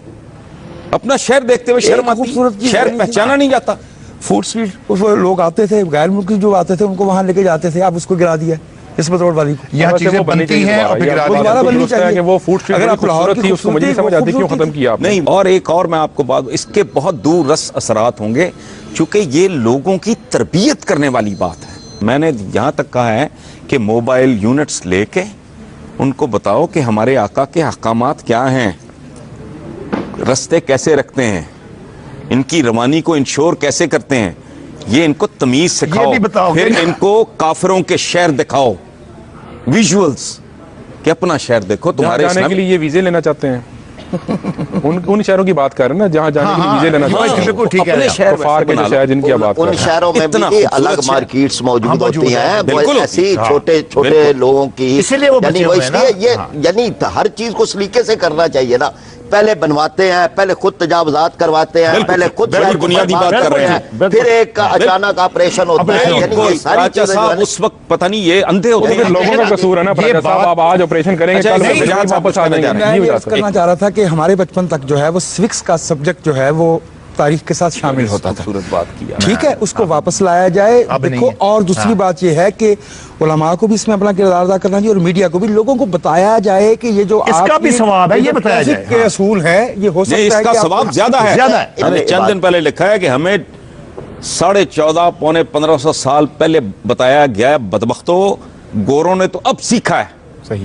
Speaker 2: अपना शहर देखते हुए शर्म आती है, शहर पहचाना नहीं जाता।
Speaker 6: फूड स्ट्रीट लोग आते थे, गैर मुल्की जो आते थे उनको वहां लेके जाते थे, आप उसको गिरा दिया किस्मत रोड वाली को।
Speaker 3: यहाँ चीजें बनती हैं और फिर
Speaker 6: दोबारा बननी चाहिए।
Speaker 1: वो फूड स्ट्रीट अगर आप लाहौर थी उसको मुझे नहीं समझ आती क्यों खत्म किया आपने।
Speaker 2: नहीं, और एक और मैं आपको बात, इसके बहुत दूर रस असरात होंगे, चूंकि ये लोगों की तरबियत करने वाली बात है। मैंने यहां तक कहा है कि मोबाइल यूनिट्स लेके उनको बताओ कि हमारे आका के अहकामात क्या हैं, रस्ते कैसे रखते हैं, इनकी रवानी को इंश्योर कैसे करते हैं, ये इनको तमीज सिखाओ, फिर इनको काफिरों के शहर दिखाओ, विजुअल्स कि अपना शहर देखो। तुम्हारे
Speaker 1: जाने के लिए ये वीजे लेना चाहते हैं उन शहरों की बात कर रहे हैं ना जहाँ जाने के लिए वीजे लेना चाहते हैं।
Speaker 3: बिल्कुल ठीक है।
Speaker 2: अपने शहर
Speaker 1: कुफार के जो शहर जिनकी आप बात कर
Speaker 5: उन
Speaker 1: रहे हैं,
Speaker 5: शहरों में
Speaker 2: इतना
Speaker 5: भी
Speaker 2: खूबसूरत
Speaker 5: अलग
Speaker 2: शहर।
Speaker 5: मार्केट्स मौजूद होती हैं,
Speaker 2: बिल्कुल
Speaker 5: वो ऐसी
Speaker 3: हाँ,
Speaker 5: छोटे छोटे लोगों की,
Speaker 3: इसीलिए वो
Speaker 5: यानी
Speaker 3: बचे
Speaker 5: वो
Speaker 3: हुए हैं ना।
Speaker 5: इसलिए ये यानी हर चीज को सलीके से करना चाहिए ना। पहले बनवाते हैं, पहले खुद तजावुजात करवाते हैं, पहले खुद
Speaker 2: बिल्कुल बुनियादी बात कर रहे हैं,
Speaker 5: फिर एक अचानक ऑपरेशन होता है। यानी ये सारी
Speaker 2: राजा
Speaker 5: चीजें
Speaker 2: साहब उस वक्त पता नहीं ये अंधे होते हैं।
Speaker 1: लोगों का कसूर है ना पराजा साहब। आप आज ऑपरेशन करेंगे,
Speaker 2: अच्छा,
Speaker 1: कल
Speaker 2: नहीं,
Speaker 1: वापस आ जाएंगे।
Speaker 6: मैं
Speaker 1: नहीं
Speaker 6: ये
Speaker 1: बता
Speaker 6: अर्ज करना चाह रहा था कि हमारे बचपन तक जो है वो सिविक्स का सब्जेक्ट जो है वो तारीख के साथ शामिल होता था।
Speaker 2: खूबसूरत बात किया।
Speaker 6: ठीक है, उसको वापस लाया जाए। देखो, और दूसरी बात यह है कि उलमा को भी इसमें अपना किरदार अदा करना चाहिए और मीडिया को भी, लोगों को बताया जाए कि ये जो
Speaker 3: इसका भी सवाब है, ये बताया जाए
Speaker 6: के असूल है, ये हो सकता है
Speaker 2: इसका
Speaker 6: कि
Speaker 2: सवाब ज्यादा है। मैंने चंद दिन पहले लिखा है कि हमें 14.5 पौने 1500 साल पहले बताया गया है, बदबख्तों गोरों ने तो अब सीखा है,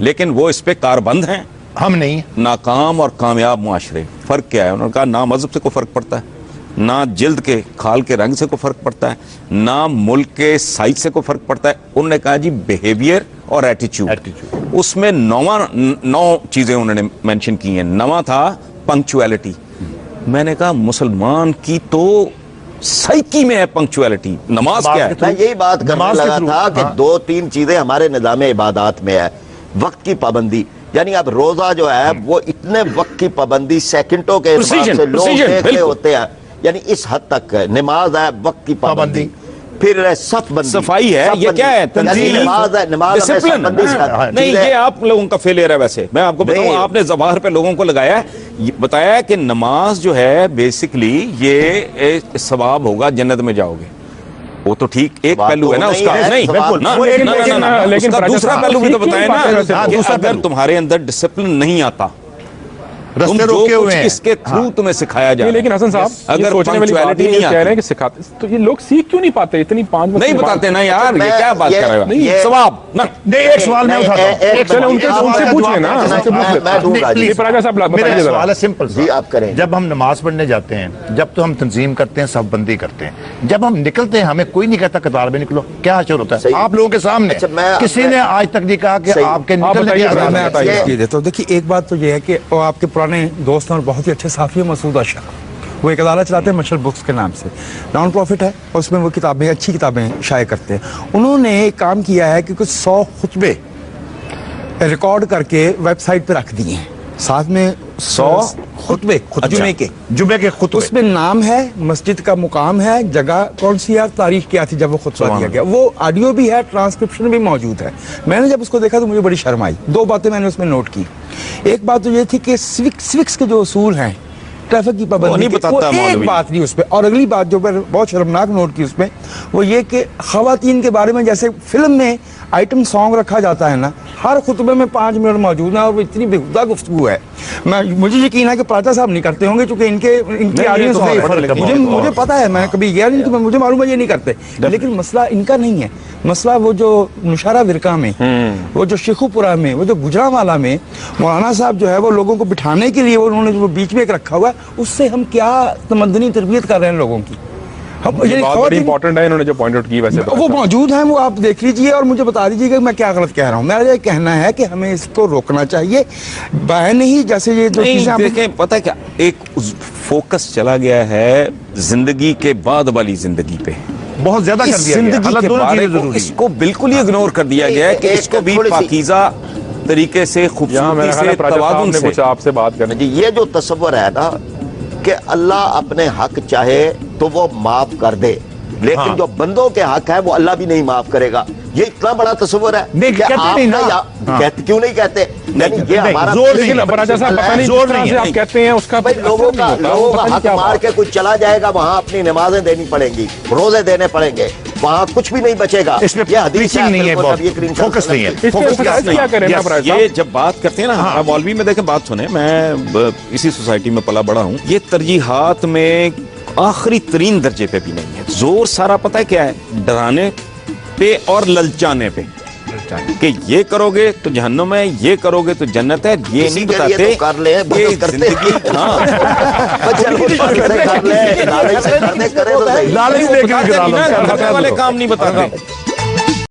Speaker 2: लेकिन वो इस पे कारबंद हैं।
Speaker 3: हम नहीं।
Speaker 2: नाकाम और कामयाब मुआशरे, फर्क क्या है? उन्होंने कहा ना मजहब से कोई फर्क पड़ता है, ना जिल्द के खाल के रंग से कोई फर्क पड़ता है, ना मुल्क के साइज से कोई फर्क पड़ता है। उन्होंने कहा जी बिहेवियर और एटीट्यूड। उसमें 9 चीजें उन्होंने मेंशन की हैं। 9वां था पंक्चुअलिटी। मैंने कहा मुसलमान की तो साइकी में है पंक्चुअलिटी। नमाज क्या है?
Speaker 5: मैं यही बात करने
Speaker 3: नमाज के
Speaker 5: लगा
Speaker 3: थ्रू,
Speaker 5: था कि
Speaker 3: हाँ।
Speaker 5: 2-3 चीजें हमारे निज़ाम इबादत में है। वक्त की पाबंदी, यानी अब रोजा जो है वो इतने वक्त की पाबंदी सेकंडों के हिसाब
Speaker 2: Precision,
Speaker 5: से लोग
Speaker 2: precision,
Speaker 5: देख रहे
Speaker 2: बिल्कुल।
Speaker 5: होते हैं, यानी इस हद तक नमाज है वक्त की पाबंदी, फिर सफ बंदी,
Speaker 2: सफाई है, ये क्या है?
Speaker 5: यानी नमाज है, नमाज हमें
Speaker 2: डिसिप्लिन।
Speaker 5: सफबंदी सिखाती
Speaker 2: नहीं,
Speaker 5: है।
Speaker 2: ये आप लोगों का फेलियर है। वैसे मैं आपको बताऊं,
Speaker 5: नहीं।
Speaker 2: आपने ज़बाहर पे लोगों को लगाया है, ये बताया है कि नमाज जो है बेसिकली ये सवाब होगा, जन्नत में जाओगे। वो तो ठीक एक
Speaker 5: सवाब
Speaker 2: पहलू है ना
Speaker 5: तो
Speaker 2: उसका।
Speaker 5: नहीं है,
Speaker 2: नहीं,
Speaker 5: सवाब
Speaker 2: ना,
Speaker 5: तो
Speaker 2: ना,
Speaker 5: एक-
Speaker 2: ना,
Speaker 1: लेकिन-
Speaker 2: ना,
Speaker 1: लेकिन
Speaker 2: उसका
Speaker 1: प्राचा
Speaker 2: दूसरा
Speaker 1: साहब,
Speaker 2: पहलू भी तो
Speaker 1: सीख
Speaker 2: बताया
Speaker 1: क्यों
Speaker 2: ना
Speaker 1: नहीं पाते
Speaker 2: कि
Speaker 3: दूसरा
Speaker 2: अगर
Speaker 3: पहलू।
Speaker 2: तुम्हारे अंदर डिसिप्लिन नहीं आता, तुम
Speaker 3: रस्ते
Speaker 2: जो
Speaker 3: रोके
Speaker 2: कुछ
Speaker 3: हुए हैं।
Speaker 2: इसके थ्रू तुम्हें सिखाया जाए,
Speaker 1: नहीं, लेकिन हसन साहब ये
Speaker 2: अगर
Speaker 1: सोचने वाली बात
Speaker 2: punctuality
Speaker 1: है, ये
Speaker 2: नहीं
Speaker 1: कह रहे
Speaker 2: आती,
Speaker 1: हैं कि सिखाते, तो ये लोग सीख क्यों नहीं पाते इतनी 5 वक्त
Speaker 2: नहीं
Speaker 1: की बात?
Speaker 2: बताते ना यार, ये
Speaker 5: मैं-
Speaker 2: क्या बात
Speaker 5: ये-
Speaker 2: कर रहे हो?
Speaker 5: ये-
Speaker 2: सवाब ना।
Speaker 3: नहीं, एक सवाल मैं उठाता हूं।
Speaker 1: चलो, उनके- उनसे पूछ लेना, उनसे पूछ लेना।
Speaker 5: मैं दूंगा जी।
Speaker 1: ये प्राचा साहब बताइए
Speaker 3: मेरा
Speaker 1: जरा।
Speaker 3: सवाल है सिंपल सा।
Speaker 5: जी, आप करें।
Speaker 3: जब हम नमाज पढ़ने जाते हैं, जब तो हम तंजीम करते हैं, सफबंदी करते हैं, जब हम निकलते हैं हमें कोई नहीं कहता कतार में निकलो, क्या अशर होता है
Speaker 5: सही।
Speaker 3: आप लोगों के सामने?
Speaker 5: अच्छा, मैं-
Speaker 3: किसी ने आज तक नहीं कहा कि
Speaker 5: सही।
Speaker 3: आपके
Speaker 1: आप
Speaker 3: निकलने
Speaker 1: बताइए,
Speaker 3: की
Speaker 1: मैं
Speaker 3: आजादी है।
Speaker 1: बताइए।
Speaker 5: ये-
Speaker 6: ये देता हूँ। देखिए, एक बात तो ये है कि वो आपके पुराने दोस्त हैं और बहुत ही अच्छे साफी हैं, मसूद अशर, वो एक अदालत चलाते हैं मशल बुक्स के नाम से, नॉन प्रॉफिट है, और उसमें वो किताबें, अच्छी किताबें शाये करते हैं। उन्होंने एक काम किया है कि कुछ 100 खुतबे रिकॉर्ड करके वेबसाइट पे रख दिए हैं, साथ में
Speaker 2: 100
Speaker 6: खुतबे जुमे के।
Speaker 3: जुमे के खुतबे
Speaker 6: उसमें नाम है, मस्जिद का मुकाम है, जगह कौन सी है, तारीख क्या थी जब वो खुतबा दिया गया, वो ऑडियो भी है, ट्रांसक्रिप्शन भी मौजूद है। मैंने जब उसको देखा तो मुझे बड़ी शर्म आई। 2 बातें मैंने उसमें नोट की। एक बात तो ये थी कि स्विक्स के जो उसूल हैं, ट्रैफिक की
Speaker 2: वो
Speaker 6: पाबंदी
Speaker 2: नहीं
Speaker 6: के,
Speaker 2: बताता
Speaker 6: वो एक
Speaker 2: मौलवी।
Speaker 6: बात नहीं उसपे। और अगली बात जो मैंने बहुत शर्मनाक नोट की उसमें, वो ये कि खवातीन के बारे में जैसे फिल्म में आइटम सॉन्ग रखा जाता है ना, हर खुतबे में 5 मिनट मौजूद है, और वो इतनी बेहुदा गुफ्तगू है। मुझे यकीन है कि प्राचा साहब नहीं करते होंगे, क्योंकि इनकी
Speaker 1: ये
Speaker 6: ऑडियंस
Speaker 1: तो नहीं, फर्क है,
Speaker 6: मुझे पता है, मैं कभी गया नहीं, तो मुझे मालूम है ये नहीं करते। लेकिन मसला इनका नहीं है, मसला वो जो नुशारा विरका में, वो जो शेखुपुरा में, वो जो गुजरांवाला में मौलाना साहब जो है वो लोगों को बिठाने के लिए उन्होंने जो बीच में एक रखा हुआ है, उससे हम क्या तमद्दनी तरबियत कर रहे हैं लोगों की। हम
Speaker 1: ये बात बड़ी इंपॉर्टेंट है, इन्होंने जो पॉइंट आउट की वैसे तो
Speaker 6: वो मौजूद हैं, वो आप देख लीजिए और मुझे बता दीजिएगा कि मैं क्या गलत कह रहा हूँ। मेरा ये कहना है कि हमें इसको रोकना चाहिए, बैन ही जैसे ये जो
Speaker 2: नहीं,
Speaker 6: चीजें आप-
Speaker 2: देखें, पता है क्या, एक फोकस चला गया है जिंदगी के बाद वाली जिंदगी पे।
Speaker 3: बहुत ज्यादा कर
Speaker 2: इस
Speaker 3: दिया गया।
Speaker 2: जिंदगी
Speaker 3: हालात
Speaker 2: के
Speaker 3: दोनों
Speaker 2: बारे
Speaker 3: चीजें
Speaker 2: को
Speaker 3: जरूरी हैं।
Speaker 2: इसको बिल्कुल ही इग्नोर कर दिया गया है कि
Speaker 5: एक
Speaker 2: इसको भी
Speaker 5: थोड़ी सी-
Speaker 2: पाकीज़ा तरीके से,
Speaker 1: यहाँ
Speaker 2: खूबसूरती
Speaker 1: मेरा ख्याल है
Speaker 2: से,
Speaker 1: प्राचा साहब
Speaker 2: तवादुन
Speaker 1: ने
Speaker 2: से।
Speaker 1: कुछ आपसे बात करनी।
Speaker 5: जी, ये जो तस्वर है ना कि अल्लाह अपने हक चाहे तो वो माफ कर दे, लेकिन जो बंदों के हक है वो अल्लाह भी नहीं माफ करेगा। ये इतना बड़ा तस्वर है
Speaker 3: नहीं,
Speaker 5: कि
Speaker 3: कहते नहीं ना। हाँ।
Speaker 5: कहते क्यों नहीं कहते? यानी ये
Speaker 3: नहीं,
Speaker 5: हमारा
Speaker 3: जोर नहीं,
Speaker 1: लेकिन प्राचा साहब पता नहीं
Speaker 3: जोर
Speaker 1: जिस तरह
Speaker 3: नहीं
Speaker 1: से
Speaker 3: है।
Speaker 1: आप कहते हैं उसका
Speaker 5: भाई
Speaker 1: कुछ
Speaker 5: लोगों
Speaker 1: असर
Speaker 5: का
Speaker 1: नहीं होता,
Speaker 5: लोगों
Speaker 1: पता
Speaker 5: का
Speaker 1: नहीं
Speaker 5: हक
Speaker 1: क्या
Speaker 5: मार
Speaker 1: बात
Speaker 5: के कुछ चला जाएगा, वहां अपनी नमाजें देनी पड़ेंगी, रोजे देने पड़ेंगे, वहां कुछ भी नहीं बचेगा।
Speaker 3: इसमें
Speaker 5: ये हदीस
Speaker 3: preaching नहीं है,
Speaker 5: बिल्कुल
Speaker 3: बहुत
Speaker 5: नबी करीम
Speaker 3: फोकस नहीं है।
Speaker 1: इस पे
Speaker 3: फोकस
Speaker 1: emphasize क्या करें ना
Speaker 3: Yes,
Speaker 1: प्राचा साहब?
Speaker 2: ये जब बात करते हैं ना, हमारा मौलवी में देखें, बात सुने, मैं इसी सोसाइटी में पला बड़ा हूँ, ये तरजीहात में आखिरी तरीन दर्जे पे भी नहीं है। जोर सारा पता है क्या है, डराने पे और ललचाने पे, कि ये करोगे तो जहन्नुम है, ये करोगे तो जन्नत है। ये
Speaker 5: इसी
Speaker 2: नहीं
Speaker 5: के लिए
Speaker 2: बताते
Speaker 5: तो कर ले,
Speaker 2: ये
Speaker 5: बस करते
Speaker 2: जिंदगी, हाँ,
Speaker 5: चलो, कर ले, लालच से कर ले, करे तो सही।
Speaker 3: लालच
Speaker 2: वो
Speaker 3: देके
Speaker 2: बताते
Speaker 3: गिरा
Speaker 2: नहीं
Speaker 3: लो।
Speaker 2: ना, करने वाले काम नहीं बताते।